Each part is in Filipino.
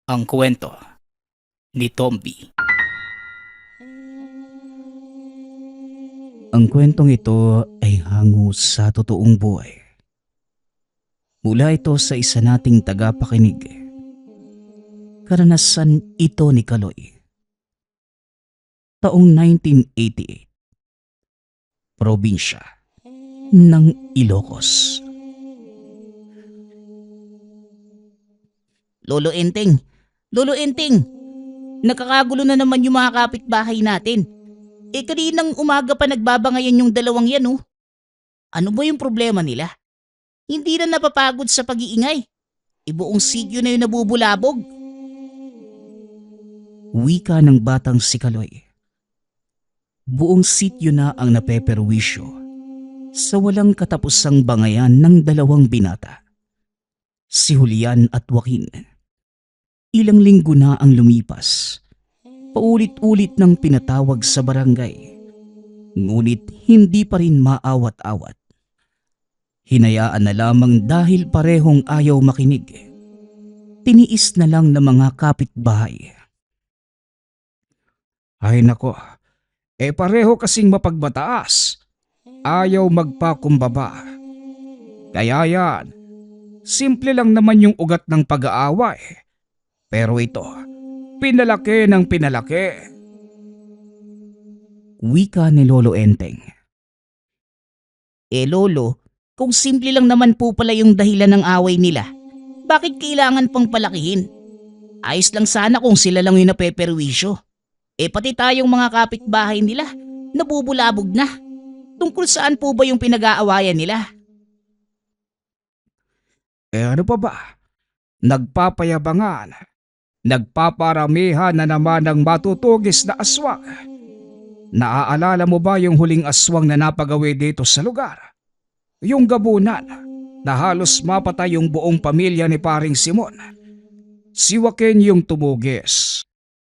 Ang kwento ni Tomby. Ang kwentong ito ay hango sa totoong buhay. Mula ito sa isa nating tagapakinig. Karanasan ito ni Kaloy. Taong 1988. Probinsya ng Ilocos. Lolo Enteng! Lolo Enteng! Nakakagulo na naman yung mga kapitbahay natin. Kaninang umaga pa nagbabangayan yung dalawang yan oh. Ano ba yung problema nila? Hindi na napapagod sa pag-iingay. Buong sityo na yung nabubulabog. Wika ng batang si Kaloy. Buong sityo na ang napeperwisyo sa walang katapusang bangayan ng dalawang binata. Si Julian at Joaquin. Ilang linggo na ang lumipas. Paulit-ulit nang pinatawag sa barangay. Ngunit hindi pa rin maawat-awat. Hinayaan na lamang dahil parehong ayaw makinig. Tiniis na lang ng mga kapitbahay. Ay nako, pareho kasing mapagbataas. Ayaw magpakumbaba. Kaya yan, simple lang naman yung ugat ng pag-aaway. Pero ito, pinalaki ng pinalaki. Wika ni Lolo Enteng. Lolo, kung simple lang naman po pala yung dahilan ng away nila, bakit kailangan pang palakihin? Ayos lang sana kung sila lang yung napeperwisyo. Pati tayong mga kapitbahay nila, nabubulabog na. Tungkol saan po ba yung pinag-aawayan nila? Ano pa ba? Nagpapayabangan. Nagpaparamihan na naman ng matutugis na aswang. Naaalala mo ba yung huling aswang na napagawi dito sa lugar? Yung gabunan na halos mapatay yung buong pamilya ni paring Simon. Si Joaquin yung tumugis.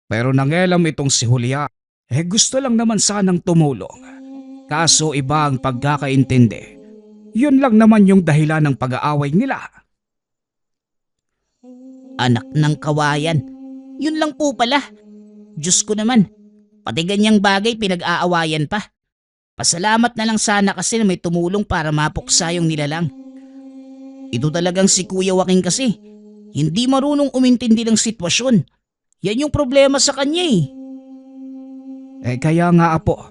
Pero nangelam itong si Julia. Gusto lang naman sanang tumulong. Kaso iba ang pagkakaintindi. Yun lang naman yung dahilan ng pag-aaway nila. Anak ng kawayan. Yun lang po pala. Diyos ko naman, pati ganyang bagay pinag-aawayan pa. Pasalamat na lang sana kasi na may tumulong para mapuksa yung nilalang. Ito talagang si Kuya Joaquin kasi. Hindi marunong umintindi ng sitwasyon. Yan yung problema sa kanya eh. Kaya nga apo,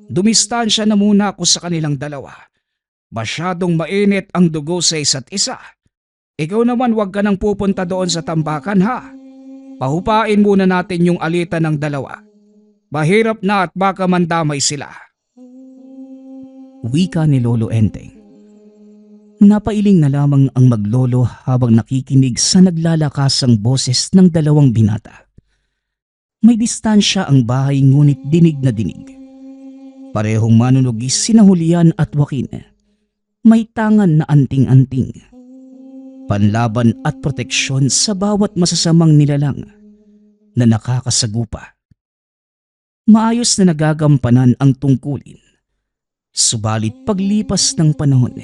dumistansya na muna ako sa kanilang dalawa. Masyadong mainit ang dugo sa isa't isa. Ikaw naman wag ka nang pupunta doon sa tambakan ha. Pahupain muna natin yung alitan ng dalawa. Mahirap na at baka mandamay sila. Wika ni Lolo Enteng. Napailing na lamang ang maglolo habang nakikinig sa naglalakasang boses ng dalawang binata. May distansya ang bahay ngunit dinig na dinig. Parehong manunugis sina Julian at Joaquin. May tangan na anting-anting. Panlaban at proteksyon sa bawat masasamang nilalang na nakakasagupa. Maayos na nagagampanan ang tungkulin. Subalit paglipas ng panahon,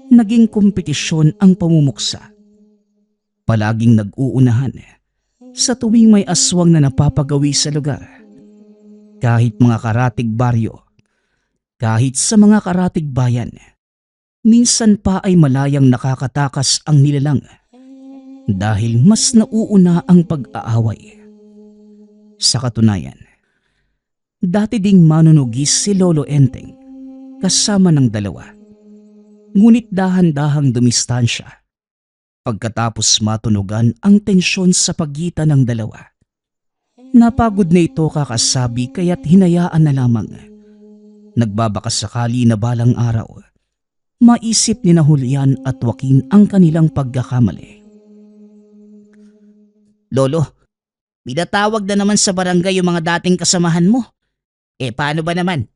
naging kompetisyon ang pamumuksa. Palaging nag-uunahan sa tuwing may aswang na napapagawi sa lugar. Kahit mga karatig baryo, kahit sa mga karatig bayan, minsan pa ay malayang nakakatakas ang nilalang dahil mas nauuna ang pag-aaway. Sa katunayan, dati ding manunugis si Lolo Enteng kasama ng dalawa. Ngunit dahan-dahang dumistansya pagkatapos matunugan ang tensyon sa pagitan ng dalawa. Napagod na ito kakasabi kaya't hinayaan na lamang. Nagbabakasakali na balang araw, maisip ni na Julian at Joaquin ang kanilang pagkakamali. Lolo, pinatawag na naman sa barangay yung mga dating kasamahan mo. Paano ba naman?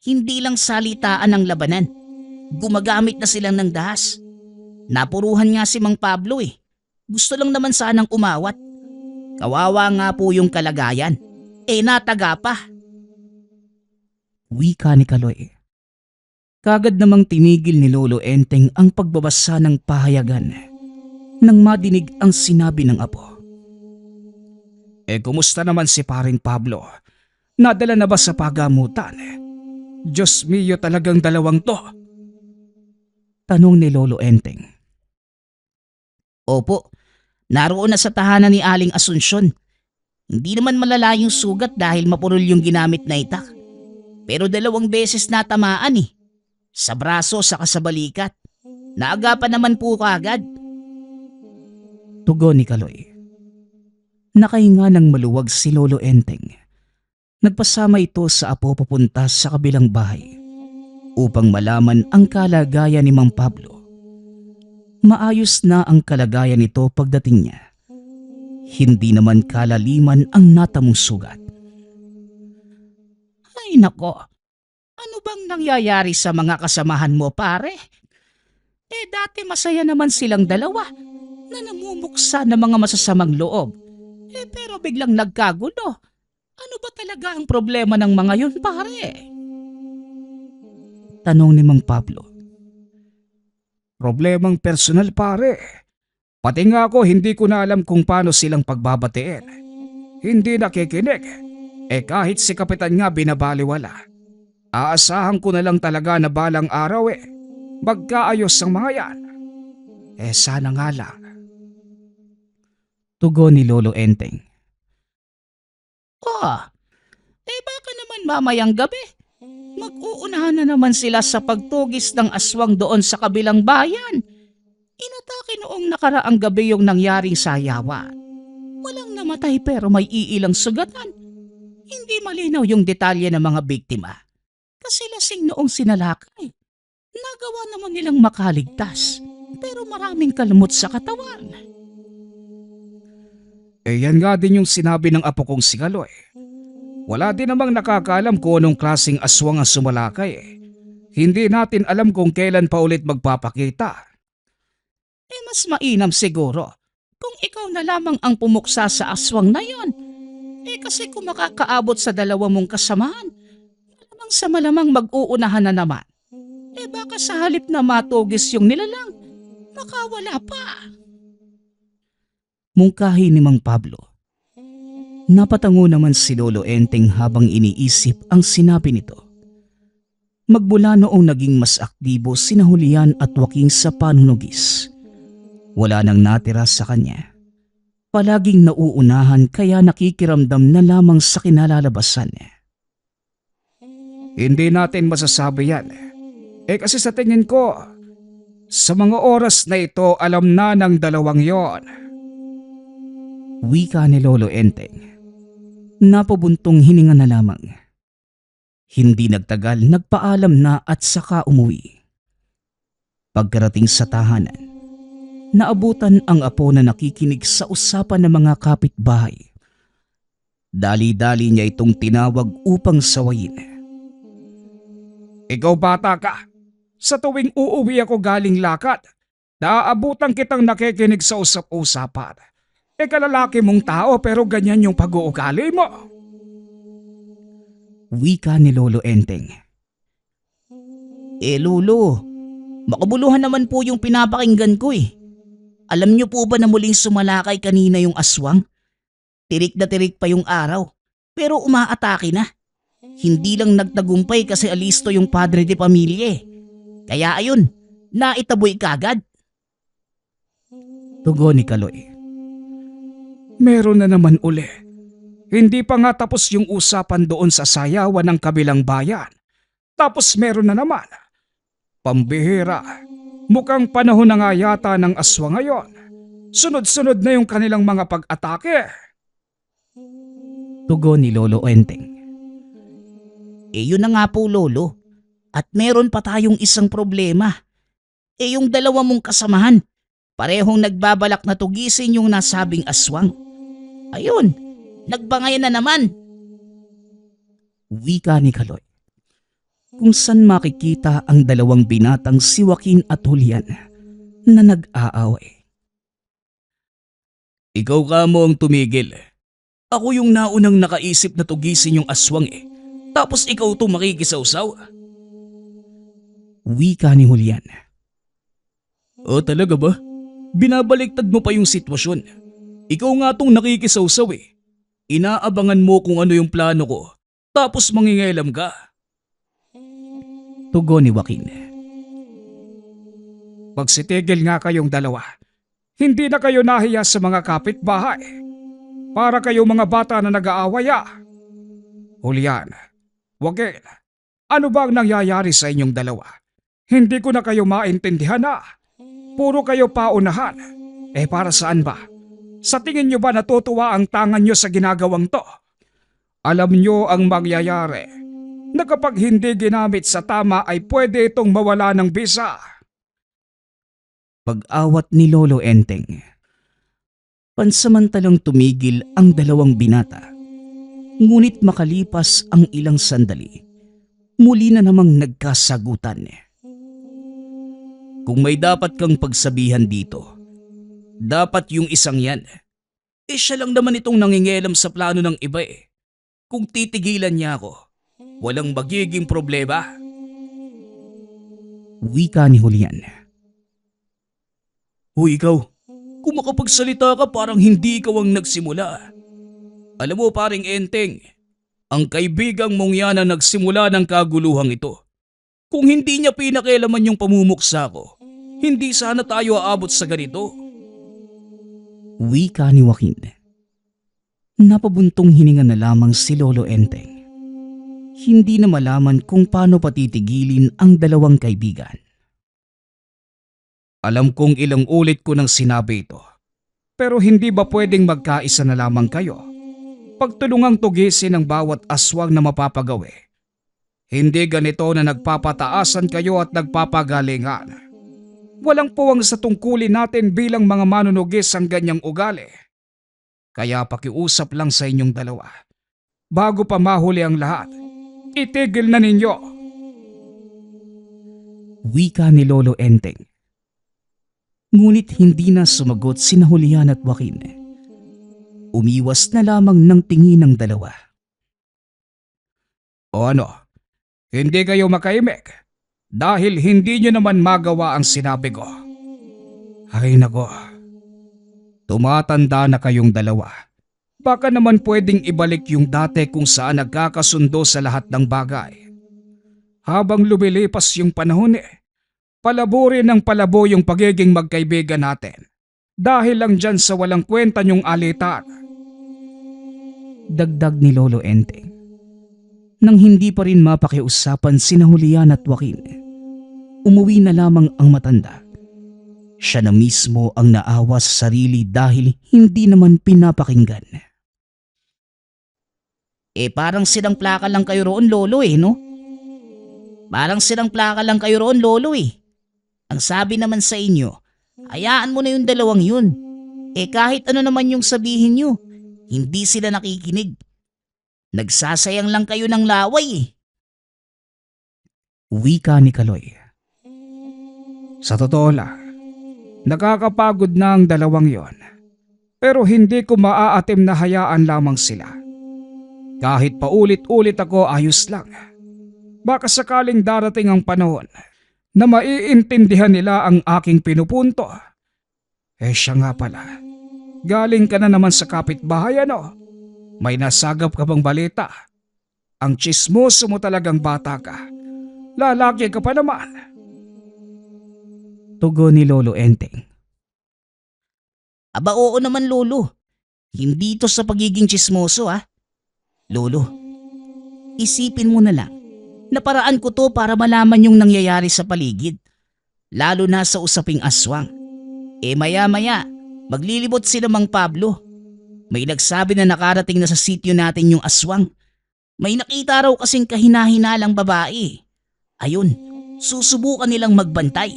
Hindi lang salitaan ang labanan. Gumagamit na silang ng dahas. Napuruhan nga si Mang Pablo eh. Gusto lang naman sanang umawat. Kawawa nga po yung kalagayan. Nataga pa. Wika ni Kaloy. Kagad namang tinigil ni Lolo Enteng ang pagbabasa ng pahayagan nang madinig ang sinabi ng apo. Kumusta naman si paring Pablo? Nadala na ba sa pagamutan? Diyos mio, talagang dalawang to. Tanong ni Lolo Enteng. Opo, naroon na sa tahanan ni Aling Asunsyon. Hindi naman malala yung sugat dahil mapurol yung ginamit na itak. Pero 2 beses natamaan eh. Sa braso saka sa balikat. Naagapan naman po kaagad. Tugon ni Kaloy. Nakahinga ng maluwag si Lolo Enteng. Nagpasama ito sa apo papunta sa kabilang bahay upang malaman ang kalagayan ni Mang Pablo. Maayos na ang kalagayan nito pagdating niya. Hindi naman kalaliman ang natamong sugat. Ay nako, ano bang nangyayari sa mga kasamahan mo pare? Dati masaya naman silang dalawa na namumuksa ng mga masasamang loob. Pero biglang nagkagulo. Ano ba talaga ang problema ng mga yun pare? Tanong ni Mang Pablo. Problemang personal pare. Pati nga ako hindi ko na alam kung paano silang pagbabatiin. Hindi nakikinig. Kahit si Kapitan nga binabaliwala. Aasahan ko na lang talaga na balang araw magkaayos ang mga yan. Sana nga lang. Tugon ni Lolo Enteng. Baka naman mamayang gabi. Mag-uunahan na naman sila sa pagtugis ng aswang doon sa kabilang bayan. Inatake noong nakaraang gabi yung nangyaring sayawan. Walang namatay pero may iilang sugatan. Hindi malinaw yung detalye ng mga biktima. Kasi lasing noong sinalakay. Nagawa naman nilang makaligtas pero maraming kalmot sa katawan. Yan nga din yung sinabi ng apo kong si Kaloy. Wala din namang nakakaalam kung anong klaseng aswang ang sumalakay. Hindi natin alam kung kailan pa ulit magpapakita. Mas mainam siguro kung ikaw na lamang ang pumuksa sa aswang na yon. Kasi kung makakaabot sa 2 mong kasamahan, malamang sa malamang mag-uunahan na naman. Baka sa halip na matugis yung nilalang, makawala pa. Mungkahi ni Mang Pablo. Napatango naman si Lolo Enteng habang iniisip ang sinabi nito. Magmula noong naging mas aktibo sina Julian at Joaquin sa panunugis, wala nang natira sa kanya. Palaging nauunahan kaya nakikiramdam na lamang sa kinalalabasan. Hindi natin masasabi yan. Kasi sa tingin ko, sa mga oras na ito alam na ng 2 yon. Wika ni Lolo Enteng. Napabuntong hininga na lamang. Hindi nagtagal, nagpaalam na at saka umuwi. Pagkarating sa tahanan, naabutan ang apo na nakikinig sa usapan ng mga kapitbahay. Dali-dali niya itong tinawag upang sawayin. Ikaw bata ka, sa tuwing uuwi ako galing lakad, naaabutan kitang nakikinig sa usap-usapan. Kalalaki mong tao pero ganyan yung pag-uugali mo. Wika ni Lolo Enteng. Lolo, makabuluhan naman po yung pinapakinggan ko Alam niyo po ba na muling sumalakay kanina yung aswang? Tirik na tirik pa yung araw, pero umaatake na. Hindi lang nagtagumpay kasi alisto yung padre de pamilya Kaya ayun, naitaboy kagad. Tugon ni Kaloy. Meron na naman uli. Hindi pa nga tapos yung usapan doon sa sayawan ng kabilang bayan. Tapos meron na naman. Pambihira, mukhang panahon na nga yata ng aswang ngayon. Sunod-sunod na yung kanilang mga pag-atake. Tugon ni Lolo Enteng. Yun na nga po Lolo. At meron pa tayong isang problema. Yung 2 mong kasamahan, parehong nagbabalak na tugisin yung nasabing aswang. Ayun, nagbangayan na naman. Wika ni Kaloy. Kung saan makikita ang 2 binatang si Joaquin at Julian na nag-aaway. Ikaw ka mo ang tumigil. Ako yung naunang nakaisip na tugisin yung aswang Tapos ikaw itong makikisawsaw. Wika ni Julian. Talaga ba? Binabaliktad mo pa yung sitwasyon. Ikaw nga itong nakikisawsaw Inaabangan mo kung ano yung plano ko, tapos mangingialam ka. Tugon ni Joaquin. Magsitigil nga kayong dalawa. Hindi na kayo nahiya sa mga kapitbahay. Para kayo mga bata na nag-aaway Julian, Joaquin, ano ba ang nangyayari sa inyong dalawa? Hindi ko na kayo maintindihan Puro kayo paunahan. Para saan ba? Sa tingin nyo ba natutuwa ang tangan nyo sa ginagawang to? Alam nyo ang mangyayari na kapag hindi ginamit sa tama ay pwede itong mawala ng bisa. Pag-awat ni Lolo Enteng, pansamantalang tumigil ang dalawang binata. Ngunit makalipas ang ilang sandali, muli na namang nagkasagutan. Kung may dapat kang pagsabihan dito, dapat yung isang yan. Siya lang naman itong nangingialam sa plano ng iba Kung titigilan niya ako, walang magiging problema. Wika ni Julian. Hoy ikaw, kung makapagsalita ka parang hindi ikaw ang nagsimula. Alam mo paring Enteng, ang kaibigang mong yan ang nagsimula ng kaguluhang ito. Kung hindi niya pinakialaman yung pamumuksa ko, hindi sana tayo aabot sa ganito. Wika ni Joaquin. Napabuntong hininga na lamang si Lolo Enteng. Hindi na malaman kung paano patitigilin ang dalawang kaibigan. Alam kong ilang ulit ko nang sinabi ito, pero hindi ba pwedeng magkaisa na lamang kayo? Pagtulungang tugisin ang bawat aswang na mapapagawi. Hindi ganito na nagpapataasan kayo at nagpapagalingan. Walang puwang sa tungkulin natin bilang mga manunugis ang ganyang ugali. Kaya pakiusap lang sa inyong dalawa. Bago pa mahuli ang lahat, itigil na ninyo. Wika ni Lolo Enteng. Ngunit hindi na sumagot sina Julian at Joaquin. Umiwas na lamang ng tingin ng dalawa. O ano, hindi kayo makaimik dahil hindi nyo naman magawa ang sinabi ko. Ay nako, tumatanda na kayong dalawa. Baka naman pwedeng ibalik yung dati kung saan nagkakasundo sa lahat ng bagay. Habang lumilipas yung panahon palaburin ng palabo yung pagiging magkaibigan natin. Dahil lang dyan sa walang kwenta nyong alitan. Dagdag ni Lolo Enteng. Nang hindi pa rin mapakiusapan sina Julian at Joaquin, umuwi na lamang ang matanda. Siya na mismo ang naawa sa sarili dahil hindi naman pinapakinggan. Parang silang plaka lang kayo roon, Lolo no? Parang silang plaka lang kayo roon, Lolo Ang sabi naman sa inyo, hayaan mo na yung dalawang yun. Kahit ano naman yung sabihin nyo, hindi sila nakikinig. Nagsasayang lang kayo ng laway Wika ni Kaloy. Sa totoo lang, nakakapagod na ang dalawang yon. Pero hindi ko maaatim na hayaan lamang sila. Kahit paulit-ulit ako ayos lang. Baka sakaling darating ang panahon na maiintindihan nila ang aking pinupunto. Siya nga pala, galing ka na naman sa kapitbahay May nasagap ka bang balita? Ang tsismoso mo talagang bata ka. Lalaki ka pa naman. Tugon ni Lolo Enteng. Aba oo naman, Lolo. Hindi to sa pagiging tsismoso Lolo, isipin mo na lang. Naparaan ko to para malaman yung nangyayari sa paligid. Lalo na sa usaping aswang. Maya-maya, maglilibot sila Mang Pablo. May nagsabi na nakarating na sa sityo natin yung aswang. May nakita raw kasing kahina-hinalang babae. Ayun, susubukan nilang magbantay.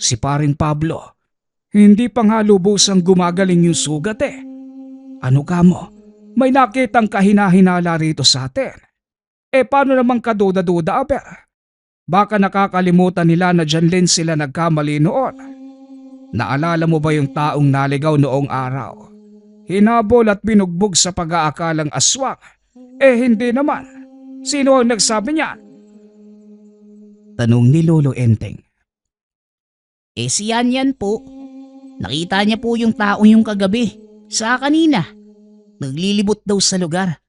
Si paring Pablo, hindi pa nga lubusang gumagaling yung sugat Ano ka mo? May nakitang kahina-hinala rito sa atin. Paano namang kaduda-duda Baka nakakalimutan nila na dyan din sila nagkamali noon. Naalala mo ba yung taong naligaw noong araw? Hinabol at binugbog sa pag-aakalang aswang. Hindi naman. Sino ang nagsabi niyan? Tanong ni Lolo Enteng. Si Yan po. Nakita niya po yung taong yung kagabi. Sa kanina, naglilibot daw sa lugar.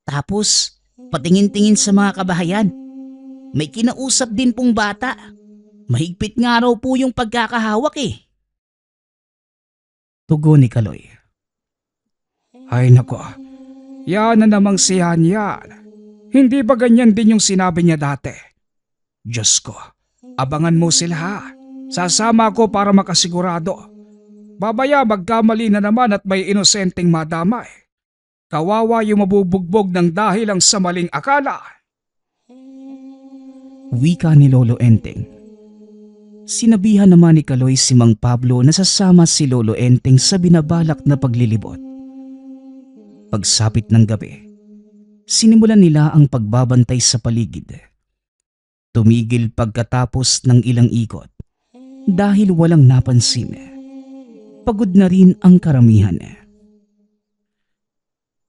Tapos, patingin-tingin sa mga kabahayan. May kinausap din pong bata. Mahigpit nga raw po yung pagkakahawak eh. Tugon ni Kaloy. Ay nako, yan na namang si yan. Hindi ba ganyan din yung sinabi niya dati? Diyos ko, abangan mo sila ha. Sasama ako para makasigurado. Babaya magkamali na naman at may inosenteng madamay. Kawawa yung mabubugbog ng dahil lang sa maling akala. Wika ni Lolo Enteng. Sinabihan naman ni Kaloy si Mang Pablo na sasama si Lolo Enteng sa binabalak na paglilibot. Pagsapit ng gabi, sinimulan nila ang pagbabantay sa paligid. Tumigil pagkatapos ng ilang ikot dahil walang napansin. Pagod na rin ang karamihan.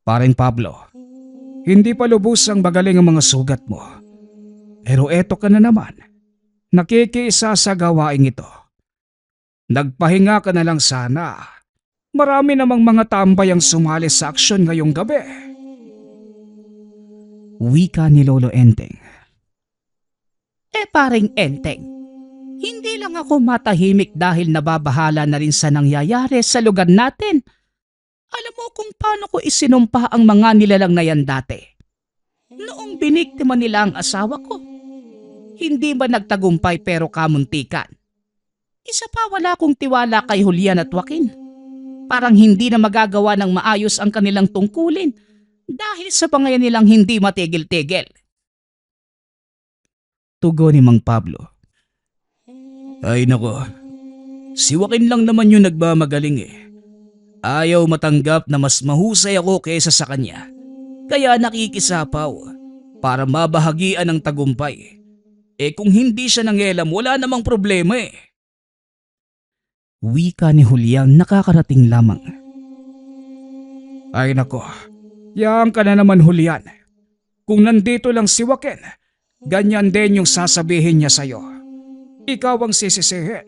Paring Pablo, hindi pa lubos ang magaling ang mga sugat mo. Pero eto ka na naman, nakikiisa sa gawaing ito. Nagpahinga ka na lang sana. Marami namang mga tambay ang sumali sa aksyon ngayong gabi. Wika ni Lolo Enteng. Paring Enteng, hindi lang ako matahimik dahil nababahala na rin sa nangyayari sa lugar natin. Alam mo kung paano ko isinumpa ang mga nilalang na yan dati? Noong biniktima nila ang asawa ko. Hindi ba nagtagumpay pero kamuntikan? Isa pa wala akong tiwala kay Julian at Joaquin. Parang hindi na magagawa ng maayos ang kanilang tungkulin dahil sa pangayan nilang hindi matigil-tigil. Tugon ni Mang Pablo. Ay nako, si Joaquin lang naman yung nagmamagaling eh. Ayaw matanggap na mas mahusay ako kaysa sa kanya. Kaya nakikisapaw para mabahagian ang tagumpay. Kung hindi siya nangelam, wala namang problema eh. Wika ni Julian nakakarating lamang. Ay nako, yan ka na naman Julian. Kung nandito lang si Joaquin, ganyan din yung sasabihin niya sa'yo. Ikaw ang sisisihin.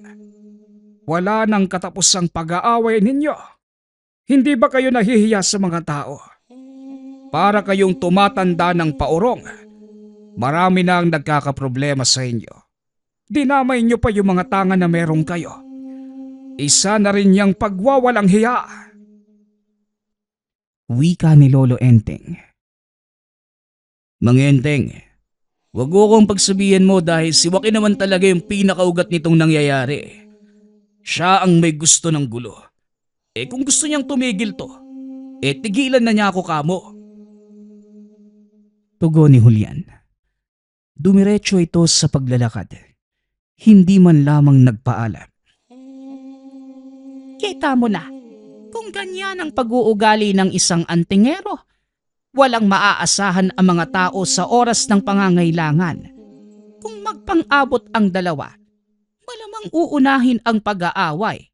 Wala nang katapusang pag-aaway ninyo. Hindi ba kayo nahihiya sa mga tao? Para kayong tumatanda ng paurong. Marami na ang nagkakaproblema sa inyo. Dinamay niyo pa yung mga tanga na meron kayo. Isa na rin niyang pagwawalang hiya. Wika ni Lolo Enteng. Mang Enteng, wag mo akong pagsabihan mo dahil si Joaquin naman talaga yung pinakaugat nitong nangyayari. Siya ang may gusto ng gulo. Kung gusto niyang tumigil to, tigilan na niya ako kamo. Tugon ni Julian. Dumiretso ito sa paglalakad. Hindi man lamang nagpaalam. Kita mo na, kung ganyan ang pag-uugali ng isang antingero, walang maaasahan ang mga tao sa oras ng pangangailangan. Kung magpang-abot ang dalawa, malamang uunahin ang pag-aaway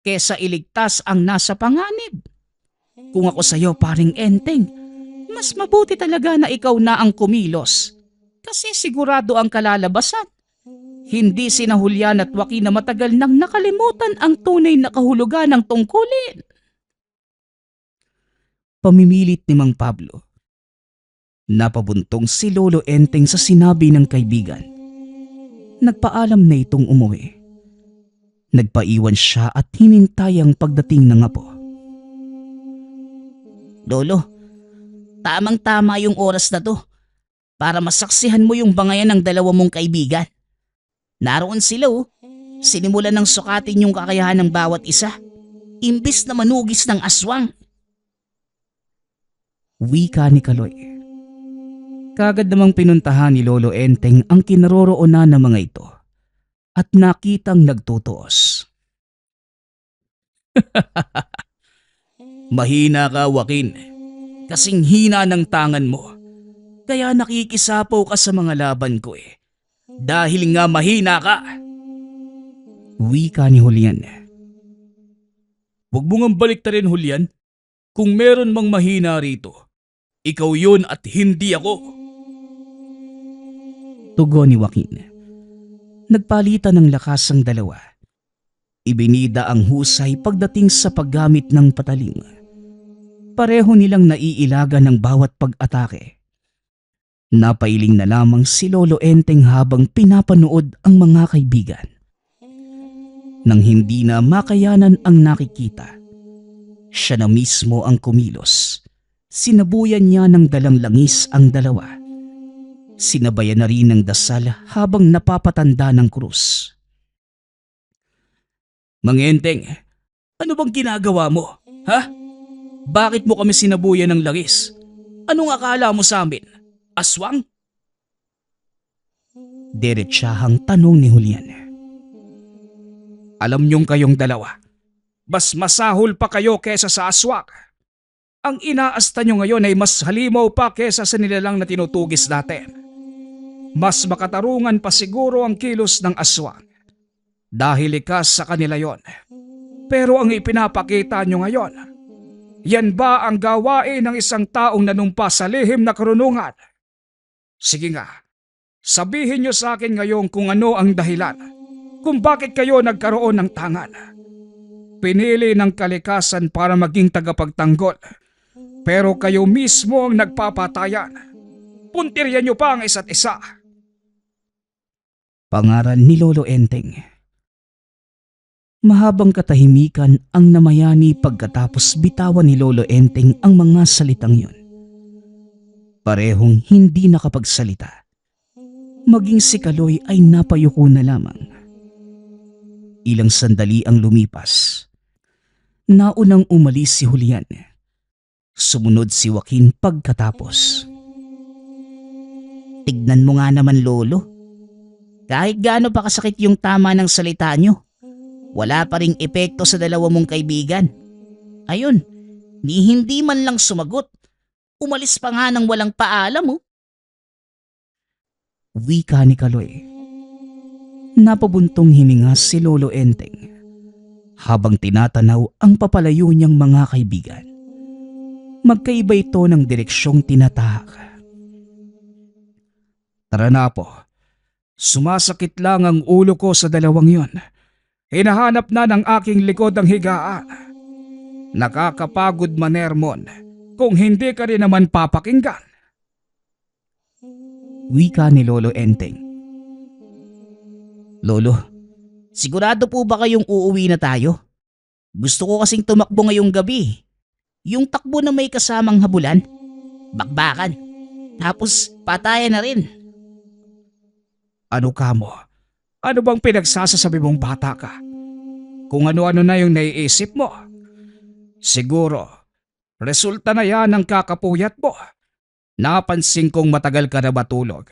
kesa iligtas ang nasa panganib. Kung ako sa'yo, paring Enteng, mas mabuti talaga na ikaw na ang kumilos. Kasi sigurado ang kalalabasan. Hindi sina Julian at Joaquin na matagal nang nakalimutan ang tunay na kahulugan ng tungkulin. Pamimilit ni Mang Pablo. Napabuntong si Lolo Enteng sa sinabi ng kaibigan. Nagpaalam na itong umuwi. Nagpaiwan siya at hinintay ang pagdating ng apo. Lolo, tamang-tama yung oras na to para masaksihan mo yung bangayan ng dalawa mong kaibigan. Naroon sila sinimulan ng sukatin yung kakayahan ng bawat isa, imbis na manugis ng aswang. Wika ni Kaloy. Kagad namang pinuntahan ni Lolo Enteng ang kinaroroonan ng mga ito at nakitang nagtutuos. Mahina ka, Joaquin. Kasing hina ng tangan mo. Kaya nakikisapaw ka sa mga laban ko eh. Dahil nga mahina ka. Wika ni Julian. Huwag mo ngang baliktarin, Julian. Kung meron mang mahina rito, ikaw yun at hindi ako. Tugon ni Joaquin. Nagpalitan ng lakas ang dalawa. Ibinida ang husay pagdating sa paggamit ng patalim. Pareho nilang naiilaga ng bawat pag-atake. Napailing na lamang si Lolo Enteng habang pinapanood ang mga kaibigan. Nang hindi na makayanan ang nakikita, siya na mismo ang kumilos. Sinabuyan niya ng dalang langis ang dalawa. Sinabayan na rin ng dasal habang napapatanda ng krus. Mang Enteng, ano bang ginagawa mo? Ha? Bakit mo kami sinabuyan ng langis? Anong akala mo sa amin? Aswang? Diretsahang tanong ni Julian. Alam niyong kayong dalawa, mas masahol pa kayo kesa sa aswang. Ang inaasta niyo ngayon ay mas halimaw pa kesa sa nilalang na tinutugis natin. Mas makatarungan pa siguro ang kilos ng aswang dahil likas sa kanila yon. Pero ang ipinapakita niyo ngayon, yan ba ang gawain ng isang taong nanumpa sa lihim na karunungan? Sige nga, sabihin niyo sa akin ngayon kung ano ang dahilan, kung bakit kayo nagkaroon ng tangan. Pinili ng kalikasan para maging tagapagtanggol, pero kayo mismo ang nagpapatayan. Puntiryan niyo pa ang isa't isa. Pangaral ni Lolo Enteng. Mahabang katahimikan ang namayani pagkatapos bitawan ni Lolo Enteng ang mga salitang yun. Parehong hindi nakapagsalita. Maging si Kaloy ay napayuko na lamang. Ilang sandali ang lumipas. Naunang umalis si Julian. Sumunod si Joaquin pagkatapos. Tignan mo nga naman, Lolo. Kahit gaano pa kasakit yung tama ng salita nyo, wala pa ring epekto sa dalawa mong kaibigan. Ayun, hindi man lang sumagot. Umalis pa nga nang walang paalam, oh. Wika ni Kaloy. Napabuntong hininga si Lolo Enteng habang tinatanaw ang papalayo niyang mga kaibigan. Magkaiba ito ng direksyong tinatahak. Tara na po. Sumasakit lang ang ulo ko sa dalawang yon. Hinahanap na ng aking likod ang higaan. Nakakapagod man, Hermon, kung hindi ka rin naman papakinggan. Wika ni Lolo Enteng. Lolo, sigurado po ba kayong uuwi na tayo? Gusto ko kasing tumakbo ngayong gabi. Yung takbo na may kasamang habulan, bakbakan, tapos patayan na rin. Ano ka mo? Ano bang pinagsasasabi mong bata ka? Kung ano-ano na yung naiisip mo. Siguro, resulta na yan ng kakapuyat mo. Napansin kong matagal ka na matulog.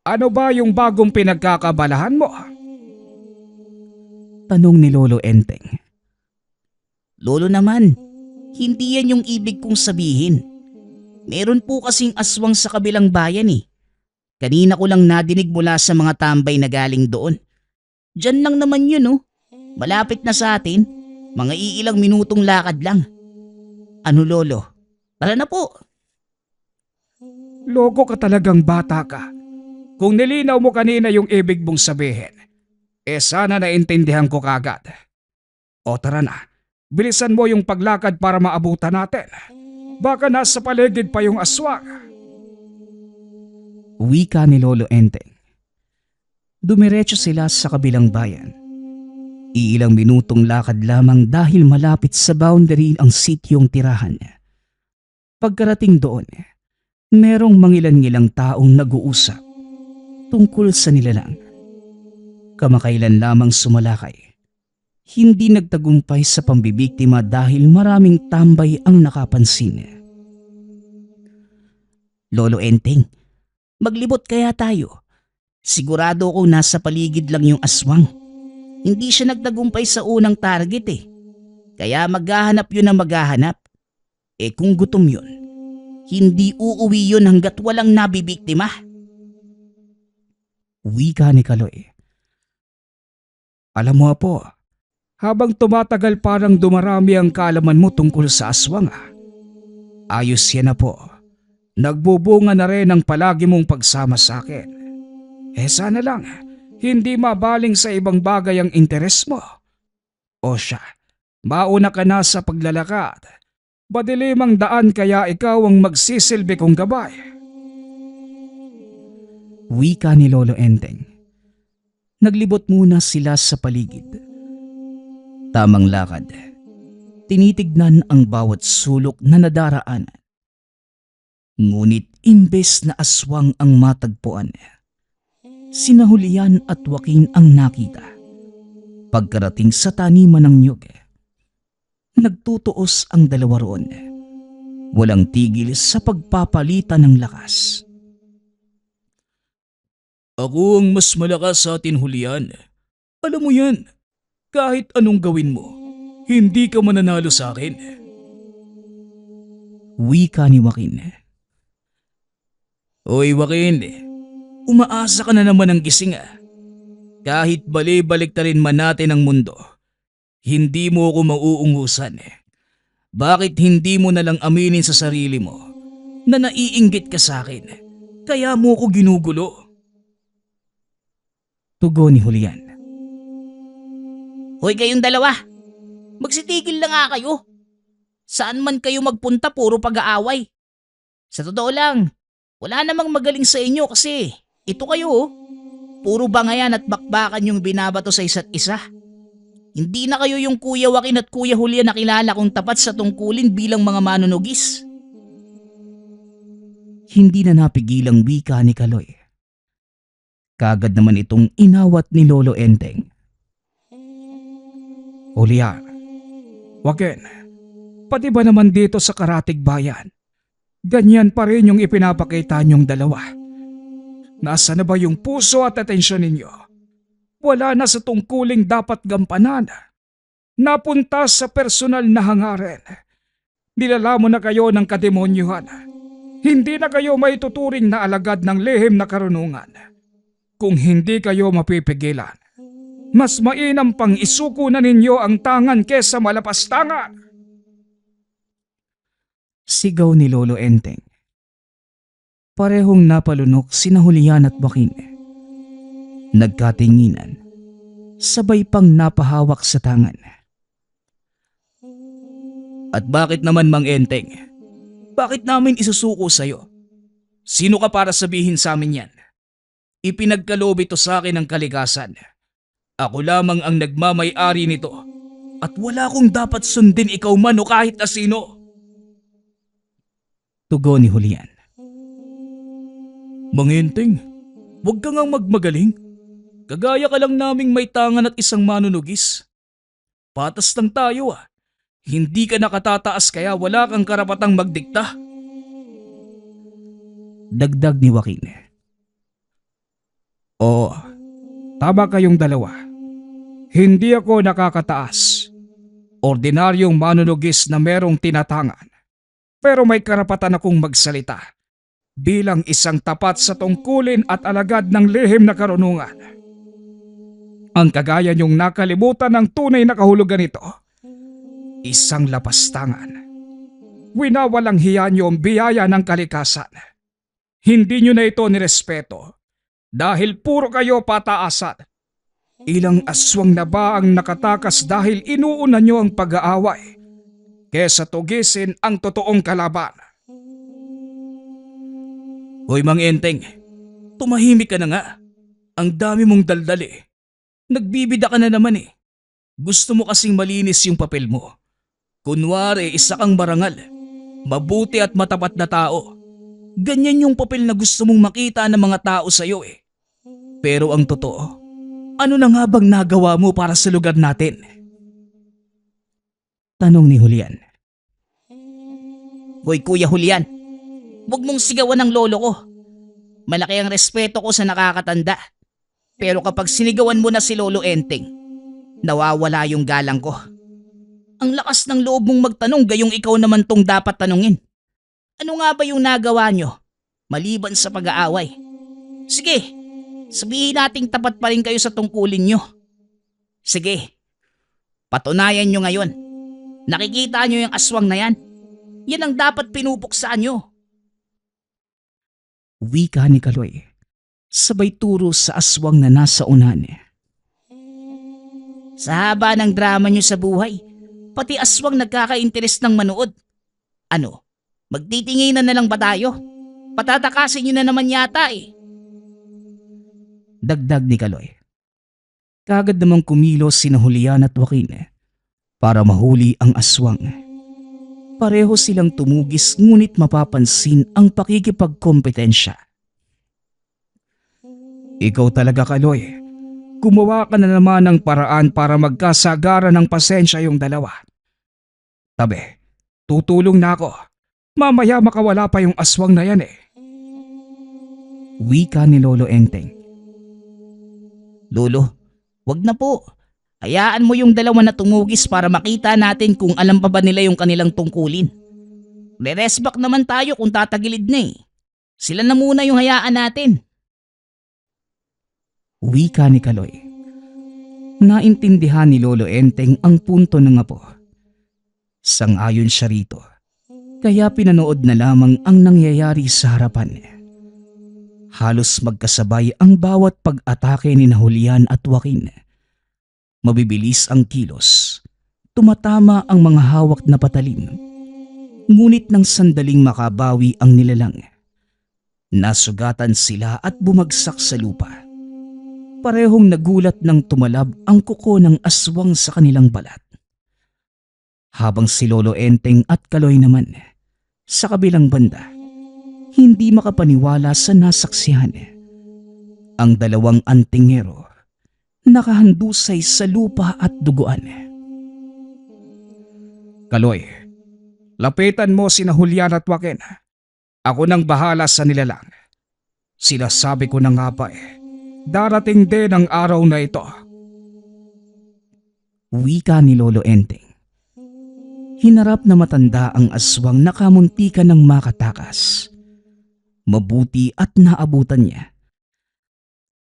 Ano ba yung bagong pinagkakabalahan mo? Tanong ni Lolo Enteng. Lolo naman, hindi yan yung ibig kong sabihin. Meron po kasing aswang sa kabilang bayan eh. Kanina ko lang nadinig mula sa mga tambay na galing doon. Diyan lang naman yun, oh. Malapit na sa atin, mga iilang minutong lakad lang. Ano, Lolo? Tara na po. Logo ka talagang bata ka. Kung nilinaw mo kanina yung ibig mong sabihin, sana naintindihan ko kagad. O tara na, bilisan mo yung paglakad para maabutan natin. Baka nasa paligid pa yung aswang. Wika ni Lolo Enteng. Dumiretso sila sa kabilang bayan. Iilang minutong lakad lamang dahil malapit sa boundary ang sityong tirahan niya. Pagkarating doon, merong mangilan-ngilang taong nag-uusap tungkol sa nilalang. Kamakailan lamang sumalakay. Hindi nagtagumpay sa pambibiktima dahil maraming tambay ang nakapansin. Lolo Enteng, maglibot kaya tayo. Sigurado ko nasa paligid lang yung aswang. Hindi siya nagtagumpay sa unang target eh. Kaya maghahanap yun ng maghahanap. Kung gutom yun, hindi uuwi yun hanggat walang nabibiktima. Wika ni Kaloy. Alam mo po, habang tumatagal parang dumarami ang kaalaman mo tungkol sa aswang. Ayos yan na po. Nagbubunga na rin ang palagi mong pagsama sa akin. Sana lang, hindi mabaling sa ibang bagay ang interes mo. O siya, mauna ka na sa paglalakad Madilim ang daan kaya ikaw ang magsisilbi kong gabay. Wika ni Lolo Enteng. Naglibot muna sila sa paligid. Tamang lakad. Tinitignan ang bawat sulok na nadaraan. Ngunit imbes na aswang ang matagpuan, sina Julian at Joaquin ang nakita. Pagkarating sa taniman ng niyog, nagtutuos ang dalawa roon. Walang tigil sa pagpapalitan ng lakas. Ako ang mas malakas sa atin, Julian. Alam mo yan, kahit anong gawin mo, hindi ka mananalo sa akin. Wika ni Joaquin. Oy Joaquin, umaasa ka na naman ng gising ah. Kahit bali-balik na rin man natin ang mundo, hindi mo ako mauungusan. Bakit hindi mo nalang aminin sa sarili mo na naiinggit ka sa akin, kaya mo ako ginugulo? Tugon ni Julian. Hoy kayong dalawa, magsitigil na nga kayo. Saan man kayo magpunta puro pag-aaway. Sa totoo lang, wala namang magaling sa inyo kasi ito kayo oh. Puro bangayan at bakbakan yung binabato sa isa't isa. Hindi na kayo yung Kuya Joaquin at Kuya Julian na kilala kong tapat sa tungkulin bilang mga manunugis. Hindi na napigilang wika ni Kaloy. Kagad naman itong inawat ni Lolo Enteng. Julian, Joaquin, pati ba naman dito sa Karatig Bayan? Ganyan pa rin yung ipinapakita niyong dalawa. Nasa na ba yung puso at atensyon ninyo? Wala na sa tungkuling dapat gampanan. Napunta sa personal na hangarin. Nilalamon na kayo ng kademonyuhan. Hindi na kayo maituturing na alagad ng lihim na karunungan. Kung hindi kayo mapipigilan, mas mainam pang isuko na ninyo ang tangan kesa malapastangan. Sigaw ni Lolo Enteng. Parehong napalunok sina Julian at Joaquin. Nagkatinginan, sabay pang napahawak sa tangan. At bakit naman Mang Enteng? Bakit namin isusuko sa'yo? Sino ka para sabihin sa amin yan? Ipinagkaloob ito sa akin ng kalikasan. Ako lamang ang nagmamay-ari nito at wala kong dapat sundin ikaw man o kahit na sino. Tugon ni Julian. Mang Enteng, huwag ka ngang magmagaling. Kagaya ka lang naming may tangan at isang manunugis. Patas lang tayo ah. Hindi ka nakatataas kaya wala kang karapatang magdikta. Dagdag ni Joaquin. Oo, tama kayong dalawa. Hindi ako nakakataas. Ordinaryong manunugis na merong tinatangan. Pero may karapatan akong magsalita bilang isang tapat sa tungkulin at alagad ng lihim na karunungan. Ang kagaya niyong nakalimutan ng tunay na kahulugan nito, isang lapastangan. Winawalang hiya niyo ang biyaya ng kalikasan. Hindi niyo na ito nirespeto dahil puro kayo pataasan. Ilang aswang na ba ang nakatakas dahil inuuna niyo ang pag-aaway kesa tugisin ang totoong kalaban? Hoy Mang Enteng, tumahimik ka na nga. Ang dami mong daldali. Nagbibida ka na naman eh. Gusto mo kasing malinis yung papel mo. Kunwari isa kang marangal, mabuti at matapat na tao. Ganyan yung papel na gusto mong makita ng mga tao sa'yo eh. Pero ang totoo, ano na nga bang nagawa mo para sa lugar natin? Tanong ni Julian. Hoy Kuya Julian, huwag mong sigawan ng lolo ko. Malaki ang respeto ko sa nakakatanda. Pero kapag sinigawan mo na si Lolo Enteng, nawawala yung galang ko. Ang lakas ng loob mong magtanong gayong ikaw naman tong dapat tanungin. Ano nga ba yung nagawa nyo maliban sa pag-aaway? Sige, sabihin nating tapat pa rin kayo sa tungkulin nyo. Sige, patunayan nyo ngayon. Nakikita nyo yung aswang na yan? Yan ang dapat pinupuksaan nyo. Wika ni Kaloy, sabay turo sa aswang na nasa unahan. Sa haba ng drama nyo sa buhay, pati aswang nagkaka-interes ng manood. Ano? Magtitinginan na lang ba tayo? Patatakasin nyo na naman yata eh. Dagdag ni Kaloy. Kagad namang kumilos sina Julian at Joaquin para mahuli ang aswang. Pareho silang tumugis ngunit mapapansin ang pakikipagkompetensya. Ikaw talaga, Kaloy. Gumawa ka na naman ng paraan para magkasagaran ng pasensya yung dalawa. Tabi, tutulong na ako. Mamaya makawala pa yung aswang na yan eh. Wika ni Lolo Enteng. Lolo, wag na po. Hayaan mo yung dalawa na tumugis para makita natin kung alam pa ba nila yung kanilang tungkulin. Re-resback naman tayo kung tatagilid na eh. Sila na muna yung hayaan natin. Wika ni Kaloy. Naintindihan ni Lolo Enteng ang punto ng apo. Sang-ayon siya rito. Kaya pinanood na lamang ang nangyayari sa harapan. Halos magkasabay ang bawat pag-atake ni Julian at Joaquin. Mabibilis ang kilos. Tumatama ang mga hawak na patalim. Ngunit nang sandaling makabawi ang nilalang, nasugatan sila at bumagsak sa lupa. Parehong nagulat nang tumalab ang kuko ng aswang sa kanilang balat. Habang si Lolo Enteng at Kaloy naman, sa kabilang banda, hindi makapaniwala sa nasaksihan. Ang dalawang antingero nakahandusay sa lupa at duguan. Kaloy, lapitan mo sina Julian at Joaquin. Ako nang bahala sa nilalang. Sinasabi ko na nga ba darating din ang araw na ito. Wika ni Lolo Enteng. Hinarap na matanda ang aswang na kamuntikan ng makatakas. Mabuti at naabutan niya.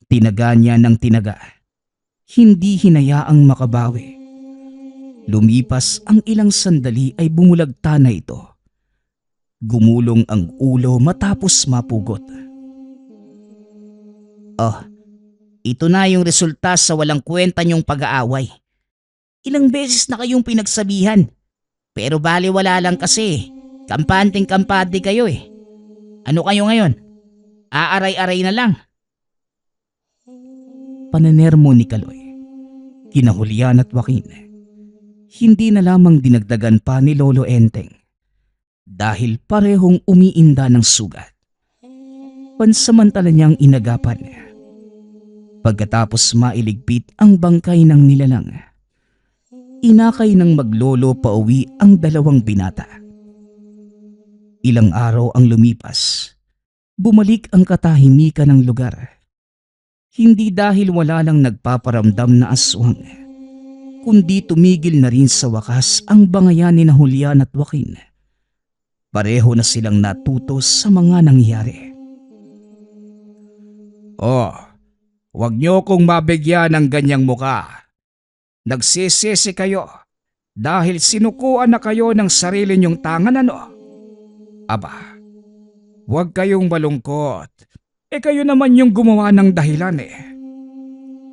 Tinaga niya ng tinaga. Hindi hinayaang makabawi. Lumipas ang ilang sandali ay bumulagta na ito. Gumulong ang ulo matapos mapugot. Oh, ito na yung resulta sa walang kwenta niyong pag-aaway. Ilang beses na kayong pinagsabihan. Pero baliwala lang kasi. Kampanteng-kampante kayo eh. Ano kayo ngayon? Aaray-aray na lang. Pananermo ni Kaloy. Kina Julian at Joaquin. Hindi na lamang dinagdagan pa ni Lolo Enteng. Dahil parehong umiinda ng sugat. Pansamantala niyang inagapan. Pagkatapos mailigpit ang bangkay ng nilalang, inakay ng maglolo pauwi ang dalawang binata. Ilang araw ang lumipas. Bumalik ang katahimikan ng lugar. Hindi dahil wala lang nagpaparamdam na aswang, kundi tumigil na rin sa wakas ang bangayan ni Julian at Joaquin. Pareho na silang natuto sa mga nangyari. Oh, wag niyo kong mabigyan ng ganyang muka. Nagsisisi kayo dahil sinukuan na kayo ng sarili niyong tangan ano? Aba, wag kayong malungkot. Kayo naman yung gumawa ng dahilan eh.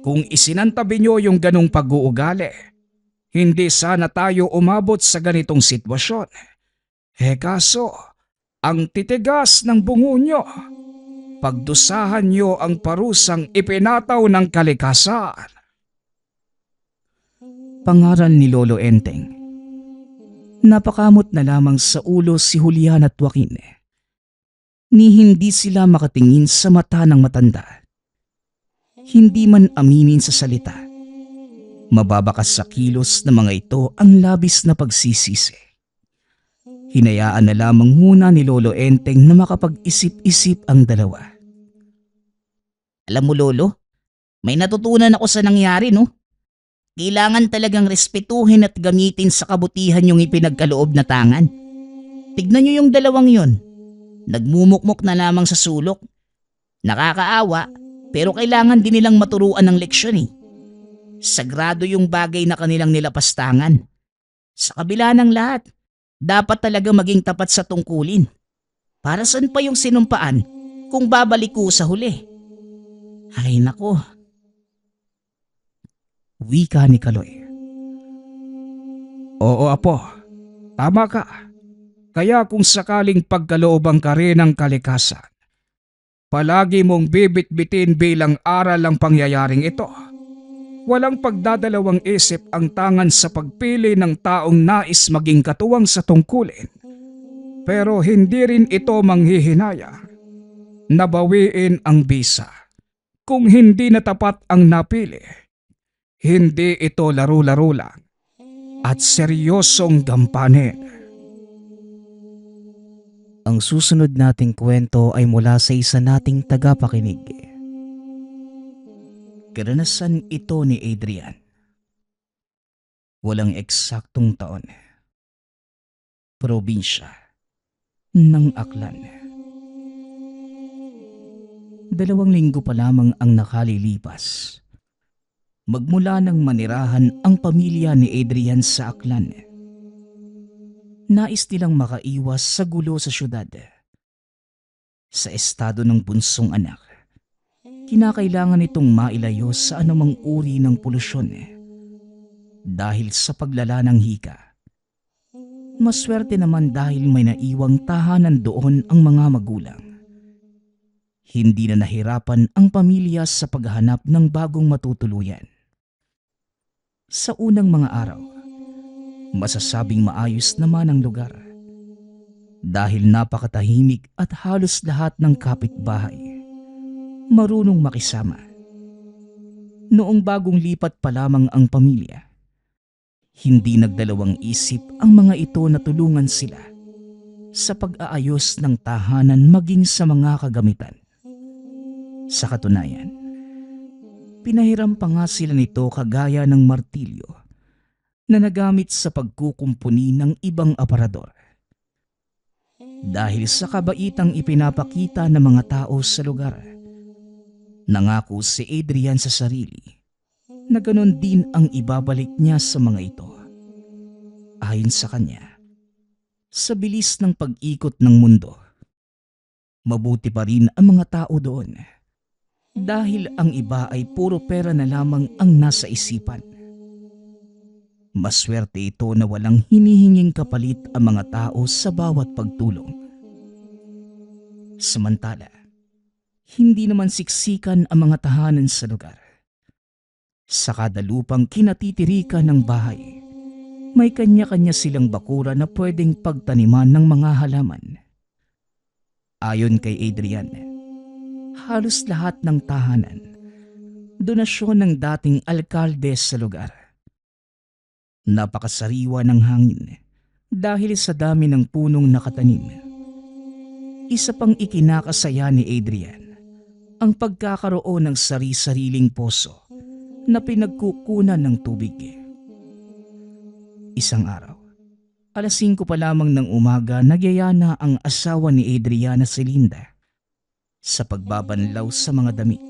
Kung isinantabi niyo yung ganong pag-uugali, hindi sana tayo umabot sa ganitong sitwasyon. Kaso, ang titigas ng bungo niyo. Pagdusahan niyo ang parusang ipinataw ng kalikasan. Pangaral ni Lolo Enteng. Napakamot na lamang sa ulo si Julian at Joaquin. Ni hindi sila makatingin sa mata ng matanda. Hindi man aminin sa salita. Mababakas sa kilos ng mga ito ang labis na pagsisisi. Hinayaan na lamang muna ni Lolo Enteng na makapag-isip-isip ang dalawa. Alam mo Lolo, may natutunan ako sa nangyari no? Kailangan talagang respetuhin at gamitin sa kabutihan yung ipinagkaloob na tangan. Tignan nyo yung dalawang yun. Nagmumukmok na lamang sa sulok. Nakakaawa, pero kailangan din nilang maturuan ng leksyon eh. Sagrado yung bagay na kanilang nilapastangan. Sa kabila ng lahat, dapat talaga maging tapat sa tungkulin. Para saan pa yung sinumpaan kung babalik ko sa huli? Ay nako. Wika ni Kaloy. Oo apo, tama ka. Kaya kung sakaling pagkalooban ka rin ng kalikasan, palagi mong bibit-bitin bilang aral ang pangyayaring ito. Walang pagdadalawang isip ang tangan sa pagpili ng taong nais maging katuwang sa tungkulin. Pero hindi rin ito manghihinaya. Nabawiin ang bisa. Kung hindi na tapat ang napili, hindi ito laro-laro lang at seryosong gampanin. Ang susunod nating kwento ay mula sa isa nating tagapakinig. Karanasan ito ni Adrian. Walang eksaktong taon. Probinsya ng Aklan. 2 linggo pa lamang ang nakalilipas. Magmula nang manirahan ang pamilya ni Adrian sa Aklan. Nais nilang makaiwas sa gulo sa syudad. Sa estado ng bunsong anak, kinakailangan itong mailayo sa anumang uri ng polusyon dahil sa paglala ng hika. Maswerte naman dahil may naiwang tahanan doon ang mga magulang. Hindi na nahirapan ang pamilya sa paghahanap ng bagong matutuluyan. Sa unang mga araw, masasabing maayos naman ang lugar dahil napakatahimik at halos lahat ng kapitbahay marunong makisama. Noong bagong lipat pa lamang ang pamilya, hindi nagdalawang isip ang mga ito na tulungan sila sa pag-aayos ng tahanan maging sa mga kagamitan. Sa katunayan, pinahiram pa nga sila nito kagaya ng martilyo na nagamit sa pagkukumpuni ng ibang aparador. Dahil sa kabaitang ipinapakita ng mga tao sa lugar, nangako si Adrian sa sarili na ganon din ang ibabalik niya sa mga ito. Ayon sa kanya, sa bilis ng pag-ikot ng mundo, mabuti pa rin ang mga tao doon dahil ang iba ay puro pera na lamang ang nasa isipan. Maswerte ito na walang hinihinging kapalit ang mga tao sa bawat pagtulong. Samantala, hindi naman siksikan ang mga tahanan sa lugar. Sa kada lupang kinatitirikan ng bahay, may kanya-kanya silang bakura na pwedeng pagtaniman ng mga halaman. Ayon kay Adrian, halos lahat ng tahanan, donasyon ng dating alkalde sa lugar. Napakasariwa ng hangin dahil sa dami ng punong nakatanim. Isa pang ikinakasaya ni Adrian ang pagkakaroon ng sari-sariling poso na pinagkukunan ng tubig. Isang araw, 5:00 pa lamang ng umaga, nagyayana ang asawa ni Adriana si Linda sa pagbabanlaw sa mga damit.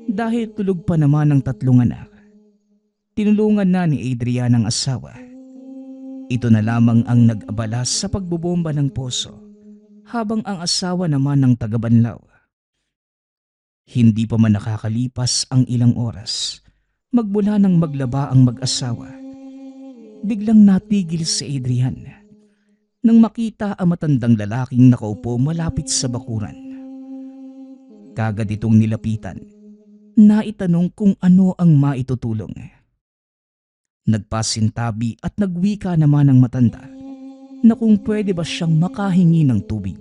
Dahil tulog pa naman ang 3 anak, tinulungan na ni Adrian ang asawa. Ito na lamang ang nag-abala sa pagbubomba ng poso habang ang asawa naman ang tagabanlaw. Hindi pa man nakakalipas ang ilang oras, magmula nang maglaba ang mag-asawa, biglang natigil si Adrian nang makita ang matandang lalaking nakaupo malapit sa bakuran. Kagad itong nilapitan, naitanong kung ano ang maitutulong. Nagpasintabi at nagwika naman ang matanda na kung pwede ba siyang makahingi ng tubig.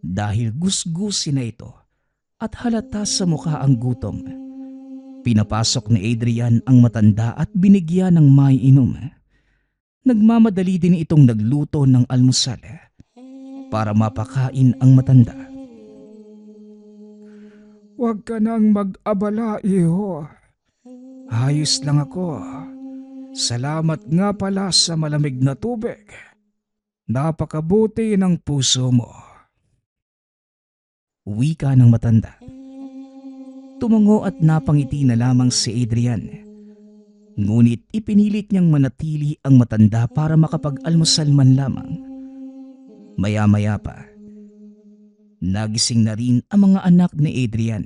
Dahil gusgusin na ito at halata sa mukha ang gutom, pinapasok ni Adrian ang matanda at binigyan ng maiinom. Nagmamadali din itong nagluto ng almusal para mapakain ang matanda. Huwag ka nang mag-abala, iho. Ayos lang ako. Salamat nga pala sa malamig na tubig. Napakabuti ng puso mo. Wika ng matanda. Tumango at napangiti na lamang si Adrian. Ngunit ipinilit niyang manatili ang matanda para makapag-almusal man lamang. Maya-maya pa, nagising na rin ang mga anak ni Adrian.